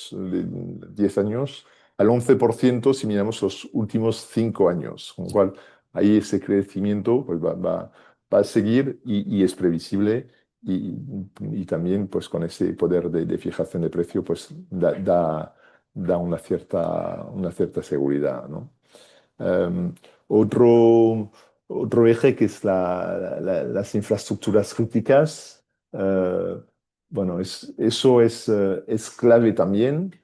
10 años, al 11% si miramos los últimos 5 años, con lo cual ahí ese crecimiento pues, va a seguir y es previsible y también pues, con ese poder de fijación de precio pues, da una cierta seguridad, ¿no? Um, otro, otro eje que es las infraestructuras críticas. bueno, eso es clave también.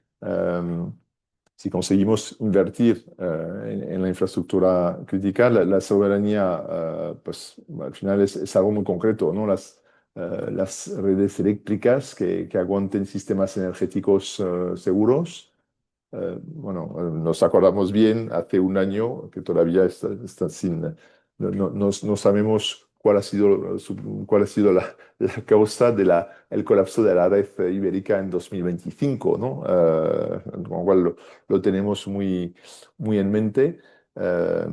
Si conseguimos invertir en la infraestructura crítica, la soberanía, pues al final es algo muy concreto, ¿no? Las redes eléctricas que aguanten sistemas energéticos seguros. Bueno, nos acordamos bien hace un año que todavía está sin, no sabemos cuál ha sido la causa el colapso de la red ibérica en 2025, ¿no? Con lo cual lo tenemos muy en mente. Eh,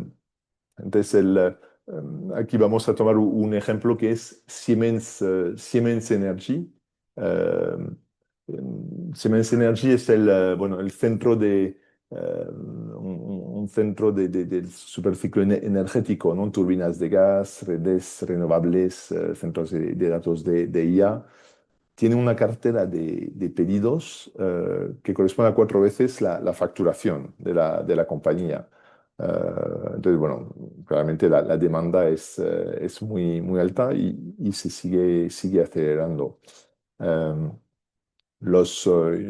entonces, aquí vamos a tomar un ejemplo que es Siemens Energy. Eh, Siemens Energy es bueno, el centro un centro del superciclo energético, ¿no? Turbinas de gas, redes renovables, centros de datos de IA. Tiene una cartera de pedidos que corresponde a 4 veces la facturación de la compañía. Entonces, bueno, claramente la demanda es muy alta y se sigue acelerando. Um,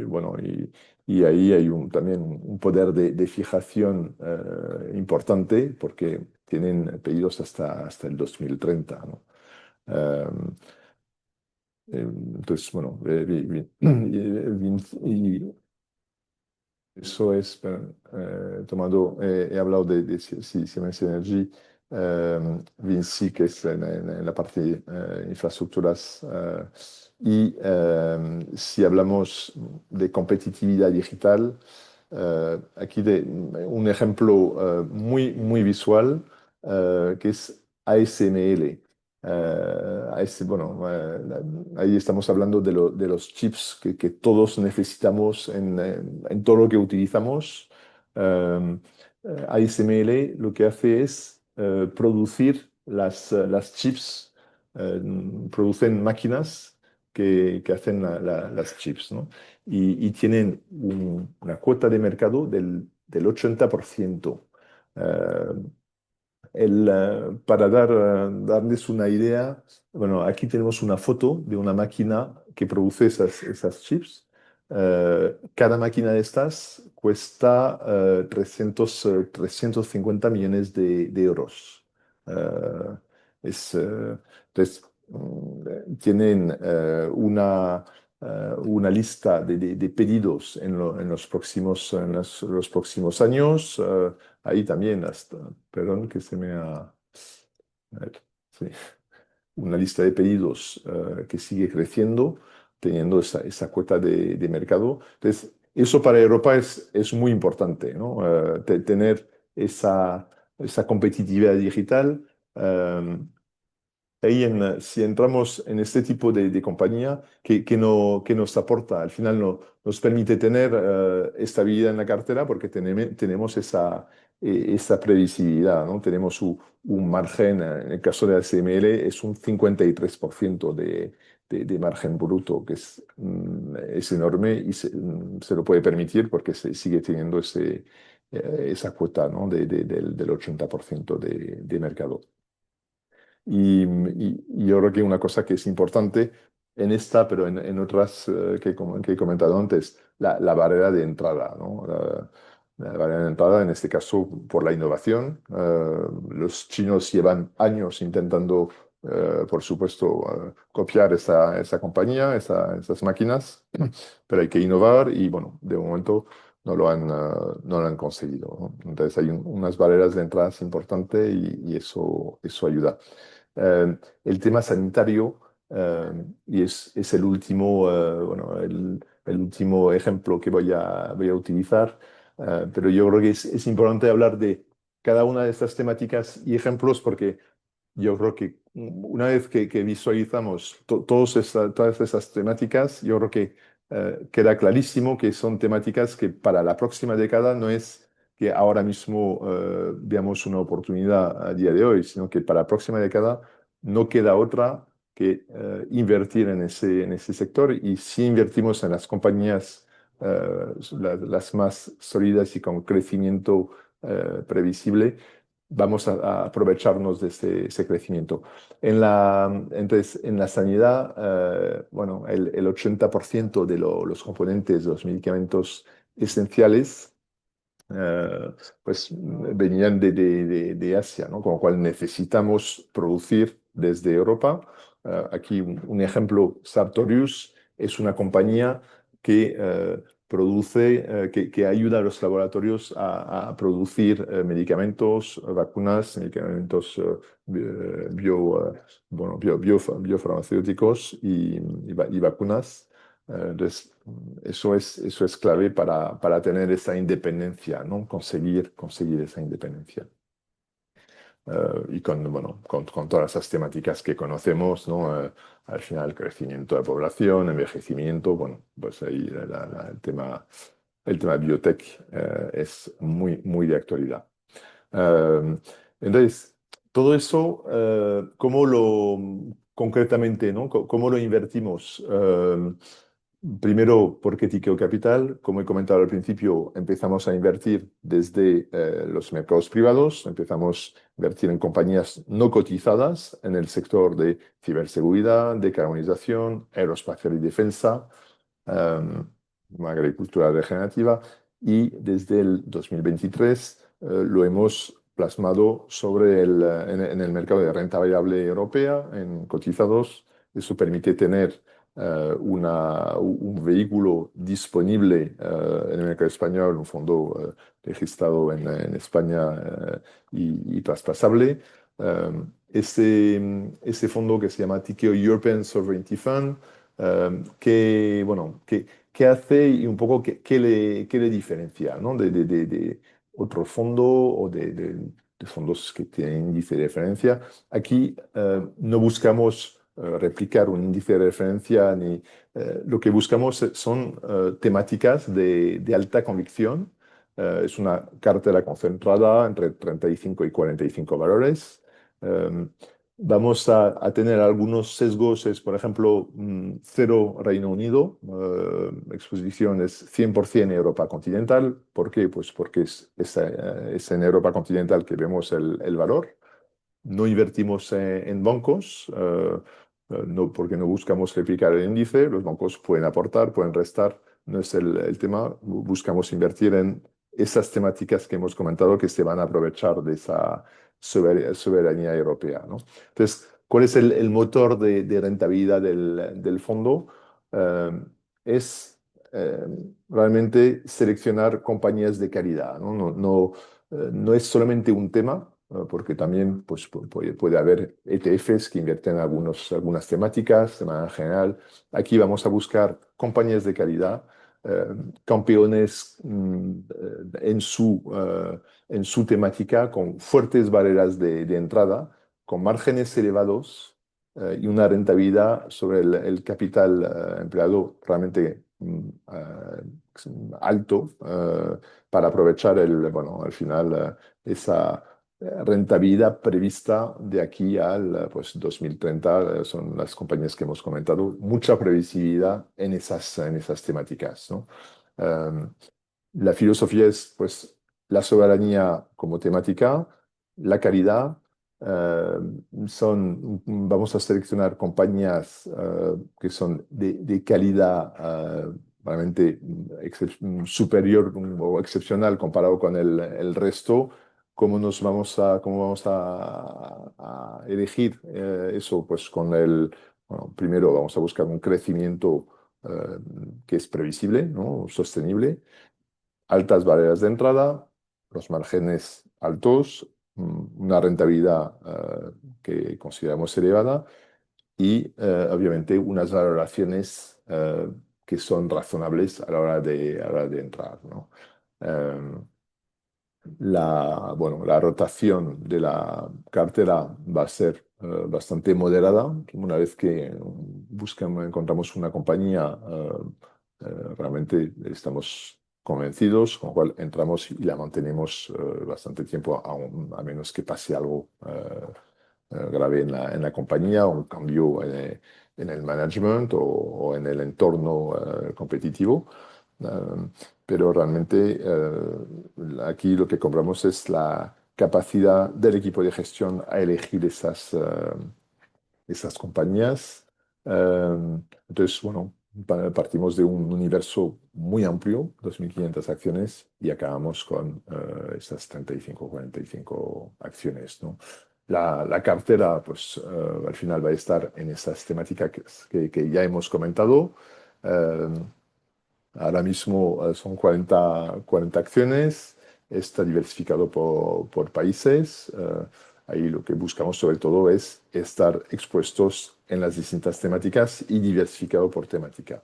bueno, y ahí hay también un poder de fijación importante porque tienen pedidos hasta el 2030, ¿no? Um, entonces, bueno, y eso es, he hablado de Siemens Energy, Vinci, que es en la parte infraestructuras, y si hablamos de competitividad digital, aquí un ejemplo muy visual, que es ASML. Bueno, ahí estamos hablando de los chips que todos necesitamos en todo lo que utilizamos. Eh, ASML lo que hace es producir las chips, eh, producen máquinas que hacen las chips, ¿no? Y tienen una cuota de mercado del 80%. Eh, para darles una idea, bueno, aquí tenemos una foto de una máquina que produce esas chips. Cada máquina de estas cuesta 350 millones de euros. Eh, entonces, tienen una lista de pedidos en los próximos años. Ahí también hasta, perdón que se me ha... a ver, sí, una lista de pedidos que sigue creciendo, teniendo esa cuota de mercado. Entonces, eso para Europa es muy importante, ¿no? Tener esa competitividad digital. Ahí si entramos en este tipo de compañía que nos aporta, al final nos permite tener estabilidad en la cartera porque tenemos esa previsibilidad, ¿no? Tenemos un margen, en el caso de ASML es un 53% de margen bruto, que es enorme y se lo puede permitir porque se sigue teniendo esa cuota, ¿no? Del 80% de mercado. Y yo creo que una cosa que es importante en esta, pero en otras que he comentado antes, la barrera de entrada, ¿no? La barrera de entrada, en este caso, por la innovación. Los chinos llevan años intentando, por supuesto, copiar esa compañía, esas máquinas, pero hay que innovar y, bueno, de momento no lo han conseguido, ¿no? Entonces hay unas barreras de entrada importantes y eso ayuda. El tema sanitario, y es el último, bueno, el último ejemplo que voy a utilizar, pero yo creo que es importante hablar de cada una de estas temáticas y ejemplos porque yo creo que una vez que visualizamos todas esas temáticas, yo creo que queda clarísimo que son temáticas que para la próxima década no es que ahora mismo veamos una oportunidad a día de hoy, sino que para la próxima década no queda otra que invertir en ese sector y si invertimos en las compañías las más sólidas y con crecimiento previsible, vamos a aprovecharnos de ese crecimiento. Entonces, en la sanidad, bueno, el 80% de los componentes de los medicamentos esenciales pues venían de Asia, ¿no? Con lo cual necesitamos producir desde Europa. Aquí un ejemplo, Sartorius es una compañía que produce, que ayuda a los laboratorios a producir medicamentos, vacunas, medicamentos bueno, biofarmacéuticos y vacunas. Entonces, eso es clave para tener esa independencia, ¿no? Conseguir esa independencia. Y bueno, con todas esas temáticas que conocemos, ¿no? Al final, crecimiento de población, envejecimiento, bueno, pues ahí el tema biotech es muy de actualidad. Eh, entonces, todo eso, ¿cómo lo concretamente, ¿no? ¿Cómo lo invertimos? Primero, porque Tikeo Capital, como he comentado al principio, empezamos a invertir desde los mercados privados, empezamos a invertir en compañías no cotizadas en el sector de ciberseguridad, decarbonización, aeroespacial y defensa, um, agricultura regenerativa, y desde el 2023 lo hemos plasmado en el mercado de renta variable europea, en cotizados. Eso permite tener un vehículo disponible en el mercado español, un fondo registrado en España y traspasable. Ese fondo que se llama Tikeo European Sovereignty Fund, bueno, qué hace y un poco qué le diferencia, ¿no? De otro fondo o de fondos que tienen índice de referencia. Aquí no buscamos replicar un índice de referencia ni lo que buscamos son temáticas de alta convicción. Es una cartera concentrada entre 35 y 45 valores. Eh, Vamos a tener algunos sesgos, es por ejemplo, cero Reino Unido, exposición es 100% Europa continental. ¿Por qué? Pues porque es en Europa continental que vemos el valor. No invertimos en bancos, no, porque no buscamos replicar el índice. Los bancos pueden aportar, pueden restar, no es el tema. Buscamos invertir en esas temáticas que hemos comentado que se van a aprovechar de esa soberanía europea, ¿no? Entonces, ¿cuál es el motor de rentabilidad del fondo? Eh, es eh, realmente seleccionar compañías de calidad, ¿no? No es solamente un tema, porque también pues, puede haber ETFs que invierten en algunas temáticas de manera general. Aquí vamos a buscar compañías de calidad, eh, campeones en su temática, con fuertes barreras de entrada, con márgenes elevados y una rentabilidad sobre el capital empleado realmente alto para aprovechar bueno, al final esa rentabilidad prevista de aquí al pues, 2030. Son las compañías que hemos comentado, mucha previsibilidad en esas temáticas, ¿no? Um, la filosofía es pues la soberanía como temática, la calidad. eh, Vamos a seleccionar compañías que son de calidad realmente superior o excepcional comparado con el resto. Cómo vamos a elegir eso? Pues bueno, primero vamos a buscar un crecimiento que es previsible, ¿no? Sostenible, altas barreras de entrada, los márgenes altos, una rentabilidad que consideramos elevada y obviamente unas valoraciones que son razonables a la hora de entrar, ¿no? Eh, bueno, la rotación de la cartera va a ser bastante moderada. Una vez que encontramos una compañía, realmente estamos convencidos, con lo cual entramos y la mantenemos bastante tiempo, a menos que pase algo grave en la compañía, o un cambio en el management o en el entorno competitivo. Eh, pero realmente aquí lo que compramos es la capacidad del equipo de gestión a elegir esas compañías. Entonces, bueno, partimos de un universo muy amplio, 2.500 acciones, y acabamos con esas 35, 45 acciones, ¿no? La cartera, pues al final va a estar en esas temáticas que ya hemos comentado. Eh, Ahora mismo son 40 acciones, está diversificado por países. Ahí lo que buscamos sobre todo es estar expuestos en las distintas temáticas y diversificado por temática.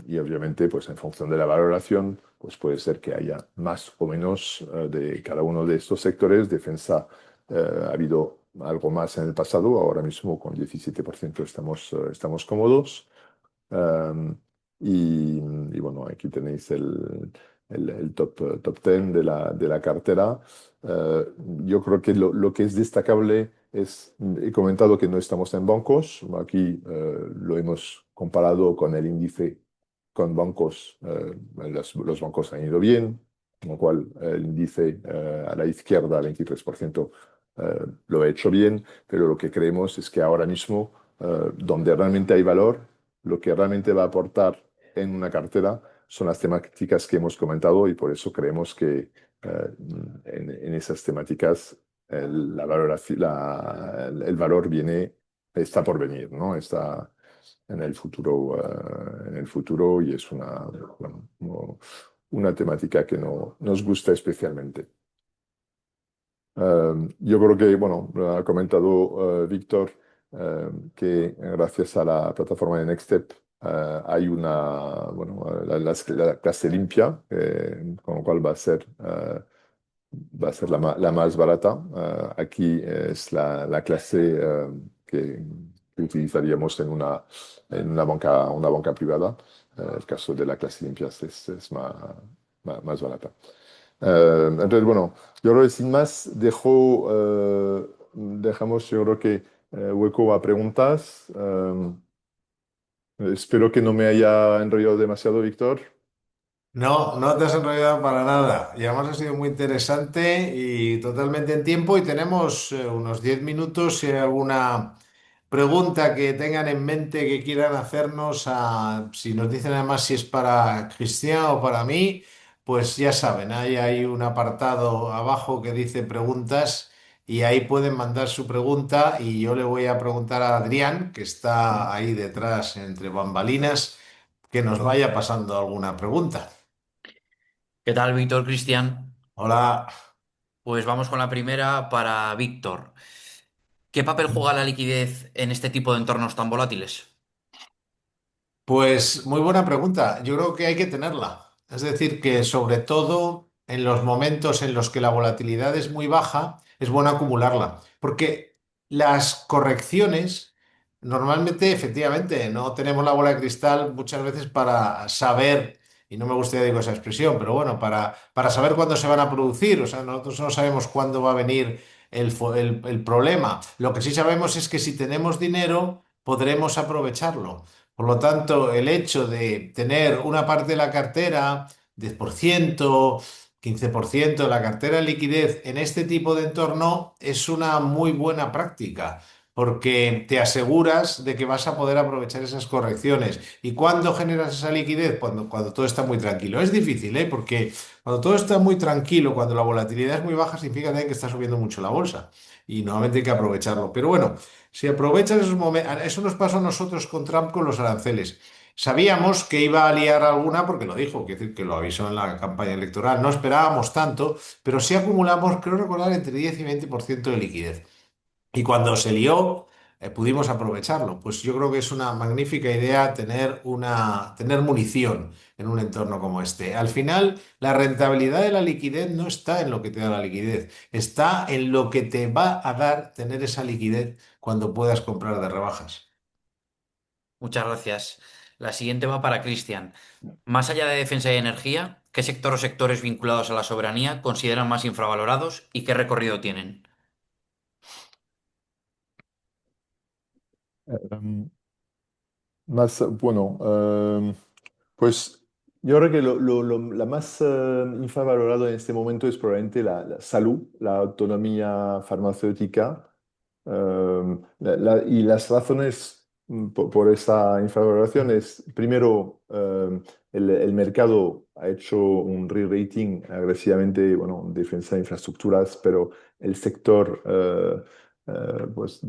Y obviamente, pues en función de la valoración, pues puede ser que haya más o menos de cada uno de estos sectores. Defensa, ha habido algo más en el pasado, ahora mismo con 17% estamos cómodos. Um, y bueno, aquí tenéis el top 10 de la cartera. Yo creo que lo que es destacable es, he comentado que no estamos en bancos. Aquí lo hemos comparado con el índice con bancos. Los bancos han ido bien, con lo cual el índice a la izquierda, 23%, lo ha hecho bien, pero lo que creemos es que ahora mismo, donde realmente hay valor, lo que realmente va a aportar en una cartera son las temáticas que hemos comentado y por eso creemos que en esas temáticas la valoración, el valor está por venir, ¿no? Está en el futuro y es bueno, una temática que nos gusta especialmente. Yo creo que, bueno, ha comentado Víctor, que gracias a la plataforma de Nextstep hay bueno, la clase limpia, con lo cual va a ser la más barata. Aquí es la clase que utilizaríamos en una banca privada. El caso de la clase limpia es más barata. Entonces, bueno, yo creo que sin más dejamos, yo creo que hueco a preguntas. Espero que no me haya enrollado demasiado, Víctor. No, no te has enrollado para nada. Y además ha sido muy interesante y totalmente en tiempo. Y tenemos unos 10 minutos. Si hay alguna pregunta que tengan en mente que quieran hacernos, si nos dicen además si es para Cristian o para mí, pues ya saben, ahí hay un apartado abajo que dice preguntas y ahí pueden mandar su pregunta y yo le voy a preguntar a Adrián, que está ahí detrás entre bambalinas, que nos vaya pasando alguna pregunta. ¿Qué tal, Víctor Cristian? Hola. Pues vamos con la primera para Víctor. ¿Qué papel juega la liquidez en este tipo de entornos tan volátiles? Pues muy buena pregunta. Yo creo que hay que tenerla. Es decir, que sobre todo en los momentos en los que la volatilidad es muy baja, es bueno acumularla. Porque las correcciones, normalmente, efectivamente, no tenemos la bola de cristal muchas veces para saber, y no me gustaría decir esa expresión, pero bueno, para saber cuándo se van a producir. O sea, nosotros no sabemos cuándo va a venir el problema. Lo que sí sabemos es que si tenemos dinero, podremos aprovecharlo. Por lo tanto, el hecho de tener una parte de la cartera, 10%, 15% de la cartera en liquidez en este tipo de entorno es una muy buena práctica, porque te aseguras de que vas a poder aprovechar esas correcciones. ¿Y cuándo generas esa liquidez? Cuando todo está muy tranquilo. Es difícil, ¿eh? Porque cuando todo está muy tranquilo, cuando la volatilidad es muy baja, significa también que está subiendo mucho la bolsa. Y nuevamente hay que aprovecharlo. Pero bueno. Si aprovechas esos momentos, eso nos pasó a nosotros con Trump con los aranceles. Sabíamos que iba a liar alguna porque lo dijo, quiere decir que lo avisó en la campaña electoral. No esperábamos tanto, pero sí acumulamos, creo recordar, entre 10 y 20% de liquidez. Y cuando se lió, pudimos aprovecharlo. Pues yo creo que es una magnífica idea tener munición en un entorno como este. Al final, la rentabilidad de la liquidez no está en lo que te da la liquidez, está en lo que te va a dar tener esa liquidez cuando puedas comprar de rebajas. Muchas gracias. La siguiente va para Cristian. Más allá de defensa y energía, ¿qué sector o sectores vinculados a la soberanía consideran más infravalorados y qué recorrido tienen? Bueno, pues Yo creo que la más infravalorado en este momento es probablemente la salud, la autonomía farmacéutica. Y las razones por esa infravaloración es, primero, el mercado ha hecho un re-rating agresivamente, bueno, en defensa de infraestructuras, pero el sector pues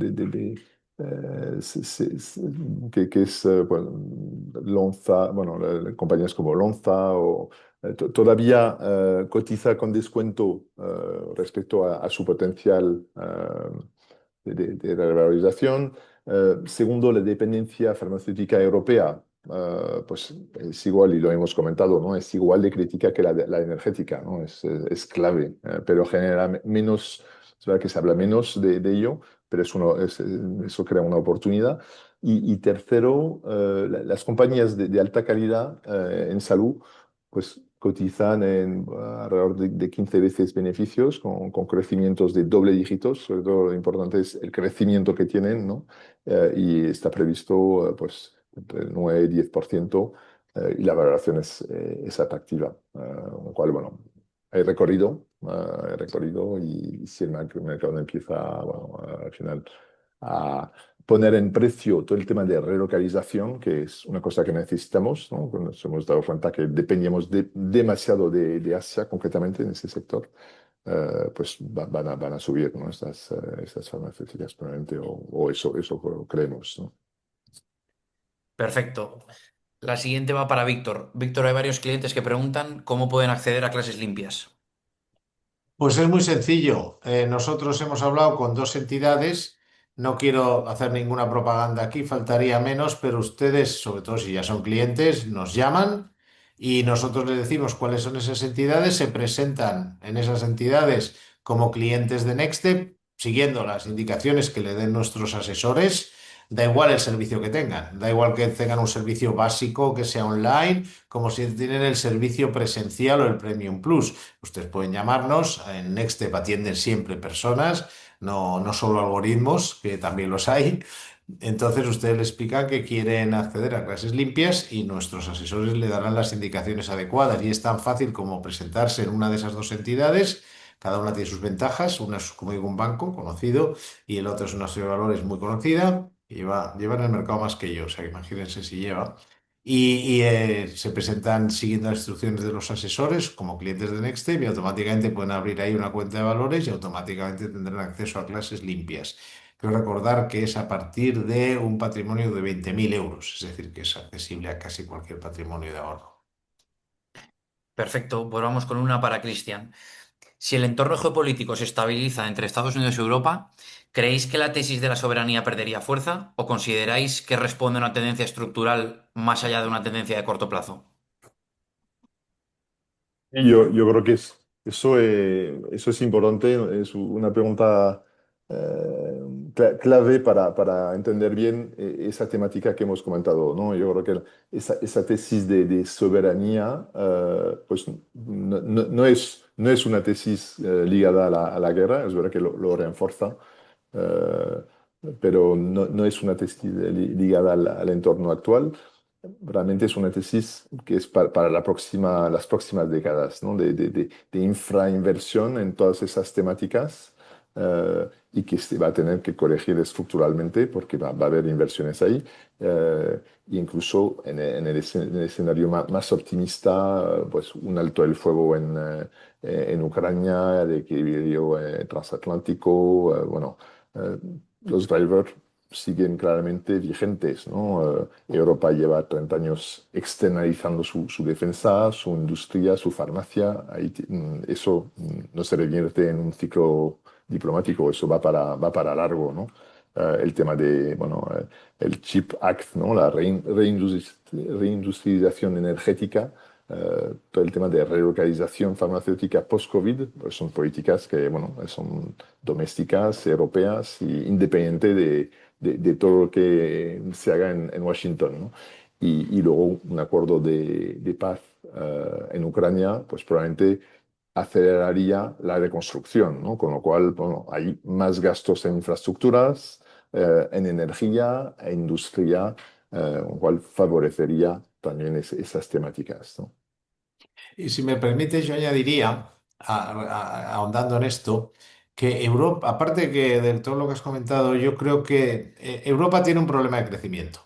que es bueno, Lonza, bueno, compañías como Lonza o todavía cotiza con descuento respecto a su potencial de revalorización. Segundo, la dependencia farmacéutica europea, pues es igual, y lo hemos comentado, ¿no? Es igual de crítica que la energética, ¿no? Es clave, pero genera menos, es verdad que se habla menos de ello, pero eso crea una oportunidad. Y tercero, las compañías de alta calidad en salud, pues cotizan en alrededor de 15 veces beneficios, con crecimientos de doble dígitos. Sobre todo lo importante es el crecimiento que tienen, ¿no? Y está previsto pues entre el 9 y 10%, y la valoración es atractiva. Con lo cual, bueno, hay recorrido y si el mercado empieza, bueno, al final a poner en precio todo el tema de relocalización, que es una cosa que necesitamos, ¿no? Cuando nos hemos dado cuenta que dependíamos demasiado de Asia, concretamente en ese sector, pues van a subir, ¿no? Estas farmacéuticas probablemente, o eso creemos, ¿no? Perfecto. La siguiente va para Víctor. Víctor, hay varios clientes que preguntan cómo pueden acceder a clases limpias. Pues es muy sencillo. Nosotros hemos hablado con dos entidades. No quiero hacer ninguna propaganda aquí, faltaría menos, pero ustedes, sobre todo si ya son clientes, nos llaman y nosotros les decimos cuáles son esas entidades, se presentan en esas entidades como clientes de Nextstep, siguiendo las indicaciones que le den nuestros asesores. Da igual el servicio que tengan, da igual que tengan un servicio básico que sea online, como si tienen el servicio presencial o el Premium Plus. Ustedes pueden llamarnos, en Nextstep atienden siempre personas, no solo algoritmos, que también los hay. Entonces ustedes le explican que quieren acceder a clases limpias y nuestros asesores le darán las indicaciones adecuadas. Y es tan fácil como presentarse en una de esas dos entidades. Cada una tiene sus ventajas. Una es, como digo, un banco conocido y el otro es una sociedad de valores muy conocida. Lleva en el mercado más que yo, o sea, que imagínense si lleva. Se presentan siguiendo las instrucciones de los asesores como clientes de Nextstep y automáticamente pueden abrir ahí una cuenta de valores y automáticamente tendrán acceso a clases limpias. Quiero recordar que es a partir de un patrimonio de 20.000 euros, es decir, que es accesible a casi cualquier patrimonio de ahorro. Perfecto, pues vamos con una para Cristian. Si el entorno geopolítico se estabiliza entre Estados Unidos y Europa, ¿creéis que la tesis de la soberanía perdería fuerza o consideráis que responde a una tendencia estructural más allá de una tendencia de corto plazo? Y yo creo que eso es importante, es una pregunta clave para entender bien esa temática que hemos comentado, ¿no? Yo creo que esa tesis de soberanía pues no es una tesis ligada a la guerra, es verdad que lo refuerza, eh, pero no es una tesis ligada al entorno actual. Realmente es una tesis que es para las próximas décadas, ¿no? De infrainversión en todas esas temáticas, y que se va a tener que corregir estructuralmente porque va a haber inversiones ahí. Incluso en el escenario más optimista, pues un alto el fuego en Ucrania, el equilibrio transatlántico, bueno, eh, los drivers siguen claramente vigentes, ¿no? Europa lleva 30 años externalizando su defensa, su industria, su farmacia. Eso no se revierte en un ciclo diplomático, eso va para largo, ¿no? El tema bueno, el Chip Act, ¿no? La reindustrialización energética, todo el tema de relocalización farmacéutica post-COVID, pues son políticas que, bueno, son domésticas, europeas y independientes de todo lo que se haga en Washington, ¿no? Y luego un acuerdo de paz en Ucrania, pues probablemente aceleraría la reconstrucción, ¿no? Con lo cual, bueno, hay más gastos en infraestructuras, en energía e industria, con lo cual favorecería también esas temáticas, ¿no? Y si me permite, yo añadiría, ahondando en esto, que Europa, aparte que de todo lo que has comentado, yo creo que Europa tiene un problema de crecimiento.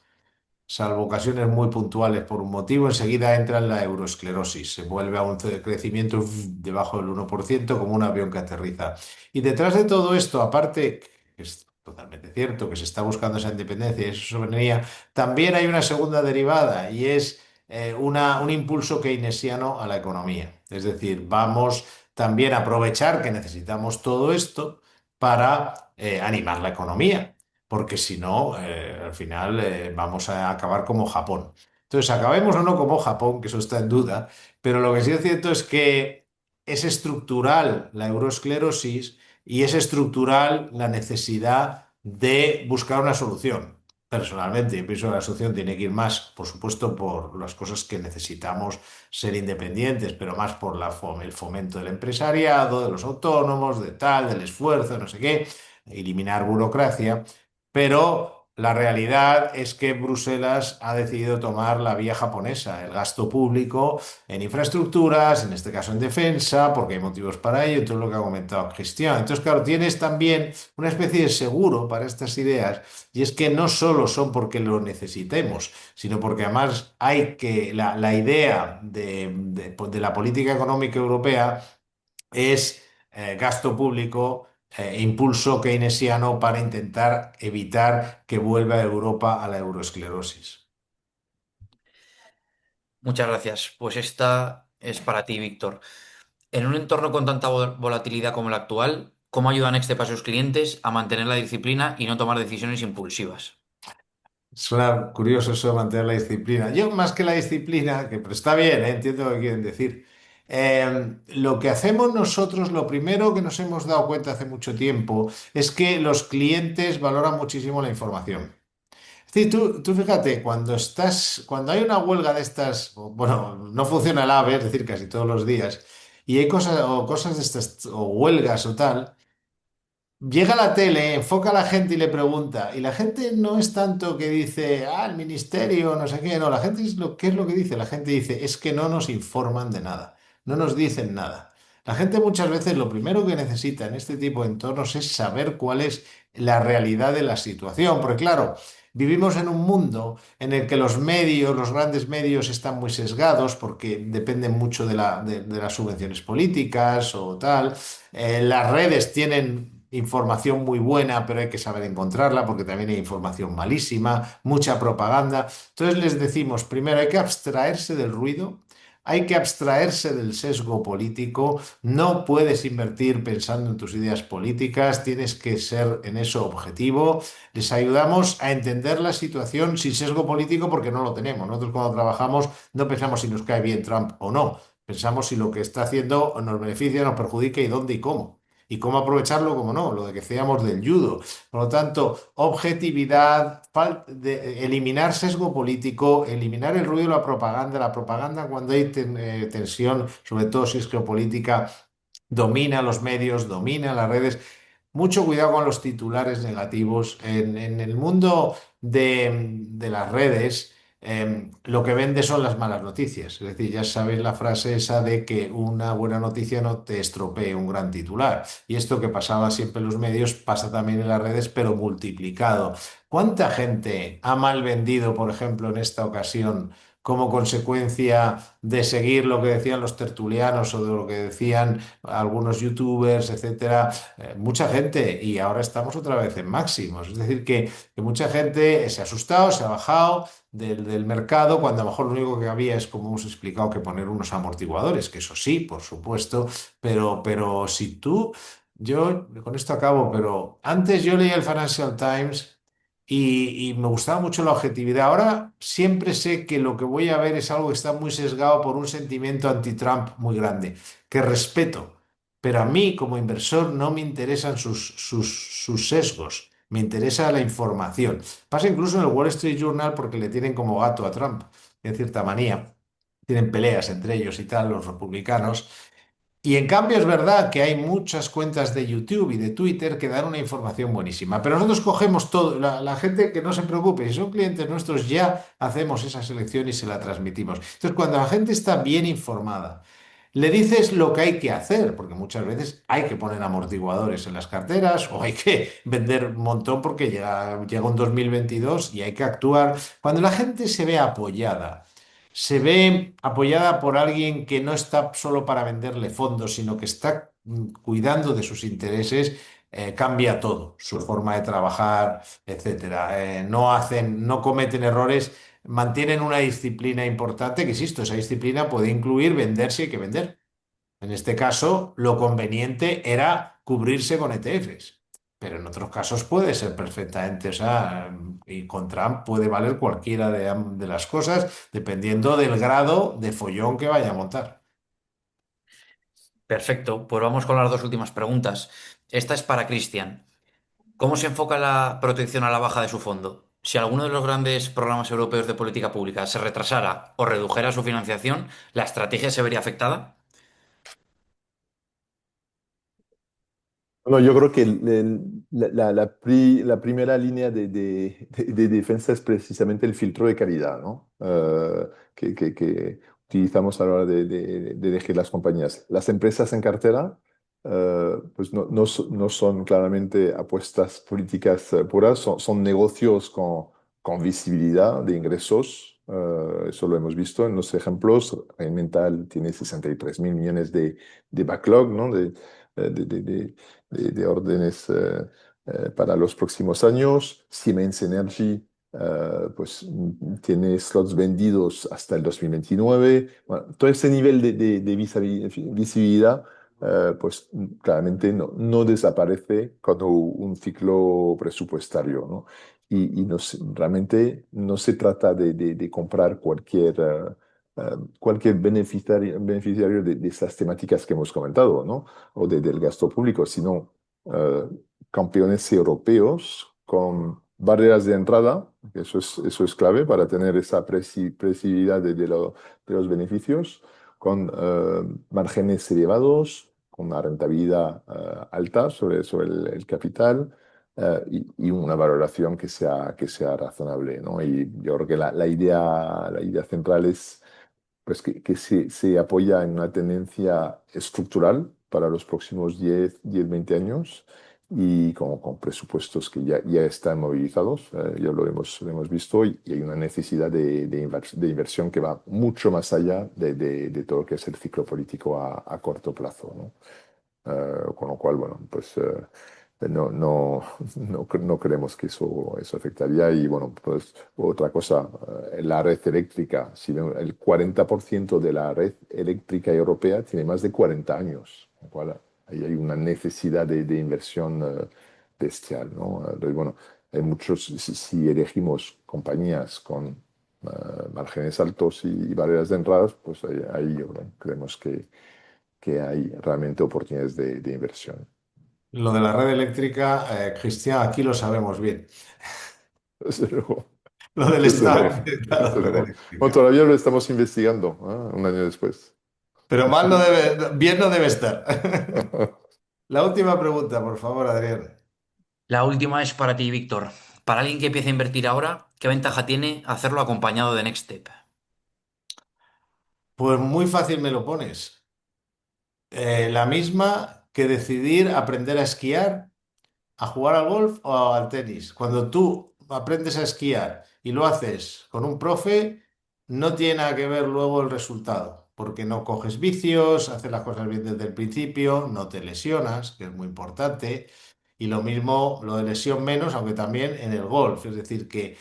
Salvo ocasiones muy puntuales por un motivo, enseguida entra en la euroesclerosis. Se vuelve a un crecimiento debajo del 1% como un avión que aterriza. Y detrás de todo esto, aparte, que es totalmente cierto, que se está buscando esa independencia y esa soberanía, también hay una segunda derivada y es un impulso keynesiano a la economía. Es decir, vamos también a aprovechar que necesitamos todo esto para animar la economía porque si no, al final vamos a acabar como Japón. Entonces, acabemos o no como Japón, que eso está en duda, pero lo que sí es cierto es que es estructural la euroesclerosis y es estructural la necesidad de buscar una solución. Personalmente, yo pienso que la solución tiene que ir más, por supuesto, por las cosas que necesitamos ser independientes, pero más por el fomento del empresariado, de los autónomos, de tal, del esfuerzo, no sé qué, eliminar burocracia. Pero la realidad es que Bruselas ha decidido tomar la vía japonesa, el gasto público en infraestructuras, en este caso en defensa, porque hay motivos para ello, todo lo que ha comentado Cristian. Entonces, claro, tienes también una especie de seguro para estas ideas, y es que no solo son porque lo necesitemos, sino porque además hay que, la idea de la política económica europea es gasto público, impulso keynesiano para intentar evitar que vuelva Europa a la euroesclerosis. Muchas gracias. Pues esta es para ti, Víctor. En un entorno con tanta volatilidad como el actual, ¿cómo ayuda Nextep a sus clientes a mantener la disciplina y no tomar decisiones impulsivas? Suena curioso eso de mantener la disciplina. Yo, más que la disciplina, que pero está bien, entiendo lo que quieren decir. Lo que hacemos nosotros, lo primero que nos hemos dado cuenta hace mucho tiempo, es que los clientes valoran muchísimo la información. Sí, tú fíjate, cuando hay una huelga de estas, bueno, no funciona el AVE, es decir, casi todos los días, y hay cosas de estas, o huelgas o tal, llega la tele, enfoca a la gente y le pregunta, y la gente no es tanto que dice, el ministerio, no sé qué, no, la gente ¿qué es lo que dice? La gente dice, es que no nos informan de nada, no nos dicen nada. La gente muchas veces lo primero que necesita en este tipo de entornos es saber cuál es la realidad de la situación, porque claro, vivimos en un mundo en el que los medios, los grandes medios están muy sesgados porque dependen mucho de las subvenciones políticas o tal. Las redes tienen información muy buena, pero hay que saber encontrarla porque también hay información malísima, mucha propaganda. Entonces les decimos, primero hay que abstraerse del ruido, hay que abstraerse del sesgo político, no puedes invertir pensando en tus ideas políticas, tienes que ser en eso objetivo. Les ayudamos a entender la situación sin sesgo político porque no lo tenemos. Nosotros cuando trabajamos no pensamos si nos cae bien Trump o no. Pensamos si lo que está haciendo nos beneficia, nos perjudica y dónde y cómo. Y cómo aprovecharlo, como no, lo de que decíamos del judo. Por lo tanto, objetividad, eliminar sesgo político, eliminar el ruido de la propaganda cuando hay tensión, sobre todo si es geopolítica, domina los medios, domina las redes. Mucho cuidado con los titulares negativos. En el mundo de las redes, lo que vende son las malas noticias. Es decir, ya sabéis la frase esa de que una buena noticia no te estropee un gran titular. Y esto que pasaba siempre en los medios pasa también en las redes, pero multiplicado. ¿Cuánta gente ha mal vendido, por ejemplo, en esta ocasión? Como consecuencia de seguir lo que decían los tertulianos o de lo que decían algunos youtubers, etcétera, mucha gente, y ahora estamos otra vez en máximos. Es decir, que mucha gente se ha asustado, se ha bajado del mercado, cuando a lo mejor lo único que había es, como hemos explicado, que poner unos amortiguadores, que eso sí, por supuesto, pero si tú, yo con esto acabo, pero antes yo leía el Financial Times. Y me gustaba mucho la objetividad. Ahora siempre sé que lo que voy a ver es algo que está muy sesgado por un sentimiento anti-Trump muy grande, que respeto. Pero a mí, como inversor, no me interesan sus sesgos, me interesa la información. Pasa incluso en el Wall Street Journal porque le tienen como gato a Trump, en cierta manía. Tienen peleas entre ellos y tal, los republicanos. Y en cambio es verdad que hay muchas cuentas de YouTube y de Twitter que dan una información buenísima. Pero nosotros cogemos todo, la gente que no se preocupe, si son clientes nuestros, ya hacemos esa selección y se la transmitimos. Entonces, cuando la gente está bien informada, Le dices lo que hay que hacer, porque muchas veces hay que poner amortiguadores en las carteras o hay que vender un montón porque llega un 2022 y hay que actuar. Cuando la gente se ve apoyada por alguien que no está solo para venderle fondos, sino que está cuidando de sus intereses, cambia todo, su forma de trabajar, etcétera. No cometen errores, mantienen una disciplina importante, que insisto, esa disciplina puede incluir vender si hay que vender. En este caso, lo conveniente era cubrirse con ETFs, pero en otros casos puede ser perfectamente, o sea, y con Trump puede valer cualquiera de las cosas, dependiendo del grado de follón que vaya a montar. Perfecto, pues vamos con las dos últimas preguntas. Esta es para Cristian. ¿Cómo se enfoca la protección a la baja de su fondo? Si alguno de los grandes programas europeos de política pública se retrasara o redujera su financiación, ¿la estrategia se vería afectada? No, yo creo que la primera línea de defensa es precisamente el filtro de calidad, ¿no? Que utilizamos a la hora de elegir las compañías. Las empresas en cartera, pues no son claramente apuestas políticas puras, son negocios con visibilidad de ingresos. Eso lo hemos visto en los ejemplos. Mental tiene 63.000 millones de backlog, ¿no? De, de- de- de órdenes para los próximos años. Siemens Energy pues tiene slots vendidos hasta el 2029. Bueno, todo ese nivel de visibilidad pues claramente no desaparece cuando un ciclo presupuestario, ¿no? Realmente no se trata de comprar cualquier beneficiario de estas temáticas que hemos comentado, ¿no? O del gasto público, sino eh, campeones europeos con barreras de entrada, que eso es clave para tener esa previsibilidad de los beneficios, con márgenes elevados, con una rentabilidad alta sobre el capital. Y una valoración que sea razonable, ¿no? Y yo creo que la idea central es pues que se apoya en una tendencia estructural para los próximos 20 años y con presupuestos que ya están movilizados, ya lo hemos visto, y hay una necesidad de inversión que va mucho más allá de todo lo que es el ciclo político a corto plazo, ¿no? Con lo cual, bueno, pues no creemos que eso afectaría. Y bueno, pues otra cosa, la red eléctrica, si vemos, el 40% de la red eléctrica europea tiene más de 40 años, con lo cual ahí hay una necesidad de inversión bestial, ¿no? Entonces, bueno, hay muchos, si elegimos compañías con márgenes altos y barreras de entradas, pues ahí bueno, creemos que hay realmente oportunidades de inversión. Lo de la red eléctrica, Cristian, aquí lo sabemos bien. Desde luego, Lo del desde Estado luego, necesita la desde red luego. Bueno, eléctrica. todavía lo estamos investigando, un año después. Pero bien no debe estar. La última pregunta, por favor, Adrián. La última es para ti, Víctor. Para alguien que empiece a invertir ahora, ¿qué ventaja tiene hacerlo acompañado de Next Step? Pues muy fácil me lo pones. La misma que decidir aprender a esquiar, a jugar al golf o al tenis. Cuando tú aprendes a esquiar y lo haces con un profe, no tiene nada que ver luego el resultado, porque no coges vicios, haces las cosas bien desde el principio, no te lesionas, que es muy importante. Y lo mismo, lo de lesión menos, aunque también en el golf, es decir, que,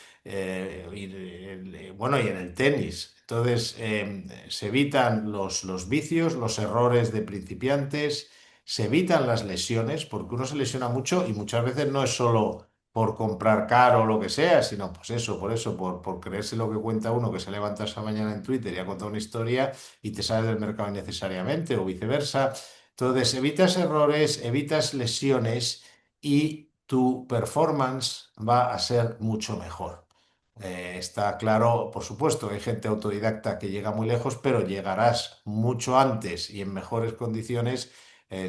bueno, y en el tenis. Entonces, se evitan los vicios, los errores de principiantes, se evitan las lesiones, porque uno se lesiona mucho y muchas veces no es solo por comprar caro o lo que sea, sino pues eso, por creerse lo que cuenta uno que se levanta esa mañana en Twitter y ha contado una historia y te sales del mercado innecesariamente o viceversa. Entonces, evitas errores, evitas lesiones y tu performance va a ser mucho mejor. Está claro, por supuesto, hay gente autodidacta que llega muy lejos, pero llegarás mucho antes y en mejores condiciones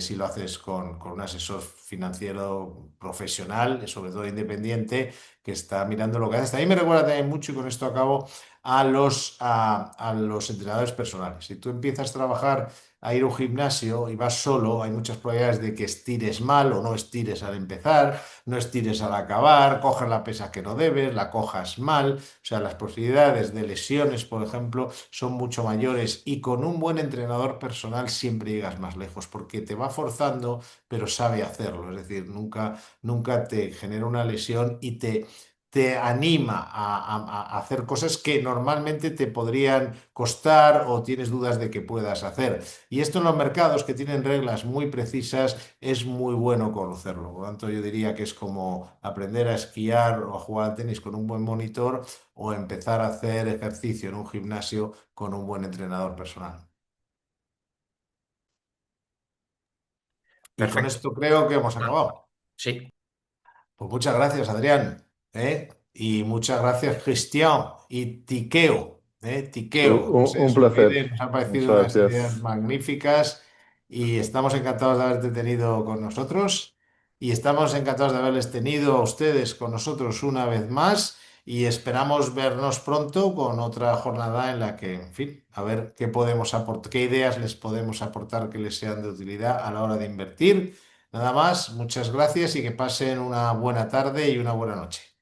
si lo haces con un asesor financiero profesional, sobre todo independiente, que está mirando lo que haces. A mí me recuerda también mucho, y con esto acabo, a los entrenadores personales. Si tú empiezas a trabajar a ir a un gimnasio y vas solo, hay muchas probabilidades de que estires mal o no estires al empezar, no estires al acabar, cojas la pesa que no debes, la cojas mal. O sea, las posibilidades de lesiones, por ejemplo, son mucho mayores y con un buen entrenador personal siempre llegas más lejos porque te va forzando, pero sabe hacerlo. Es decir, nunca te genera una lesión y te anima a hacer cosas que normalmente te podrían costar o tienes dudas de que puedas hacer. Y esto en los mercados que tienen reglas muy precisas es muy bueno conocerlo. Por lo tanto, yo diría que es como aprender a esquiar o a jugar al tenis con un buen monitor o empezar a hacer ejercicio en un gimnasio con un buen entrenador personal. Y con Perfecto. esto creo que hemos acabado. Sí, Pues muchas gracias, Adrián, ¿eh? Y muchas gracias, Cristian y Tiqueo, ¿eh? Tiqueo. No sé, Un son placer. ideas, nos han parecido Muchas unas ideas gracias. magníficas y estamos encantados de haberte tenido con nosotros y estamos encantados de haberles tenido a ustedes con nosotros una vez más y esperamos vernos pronto con otra jornada en la que, en fin, a ver qué podemos aportar, qué ideas les podemos aportar que les sean de utilidad a la hora de invertir. Nada más, muchas gracias y que pasen una buena tarde y una buena noche.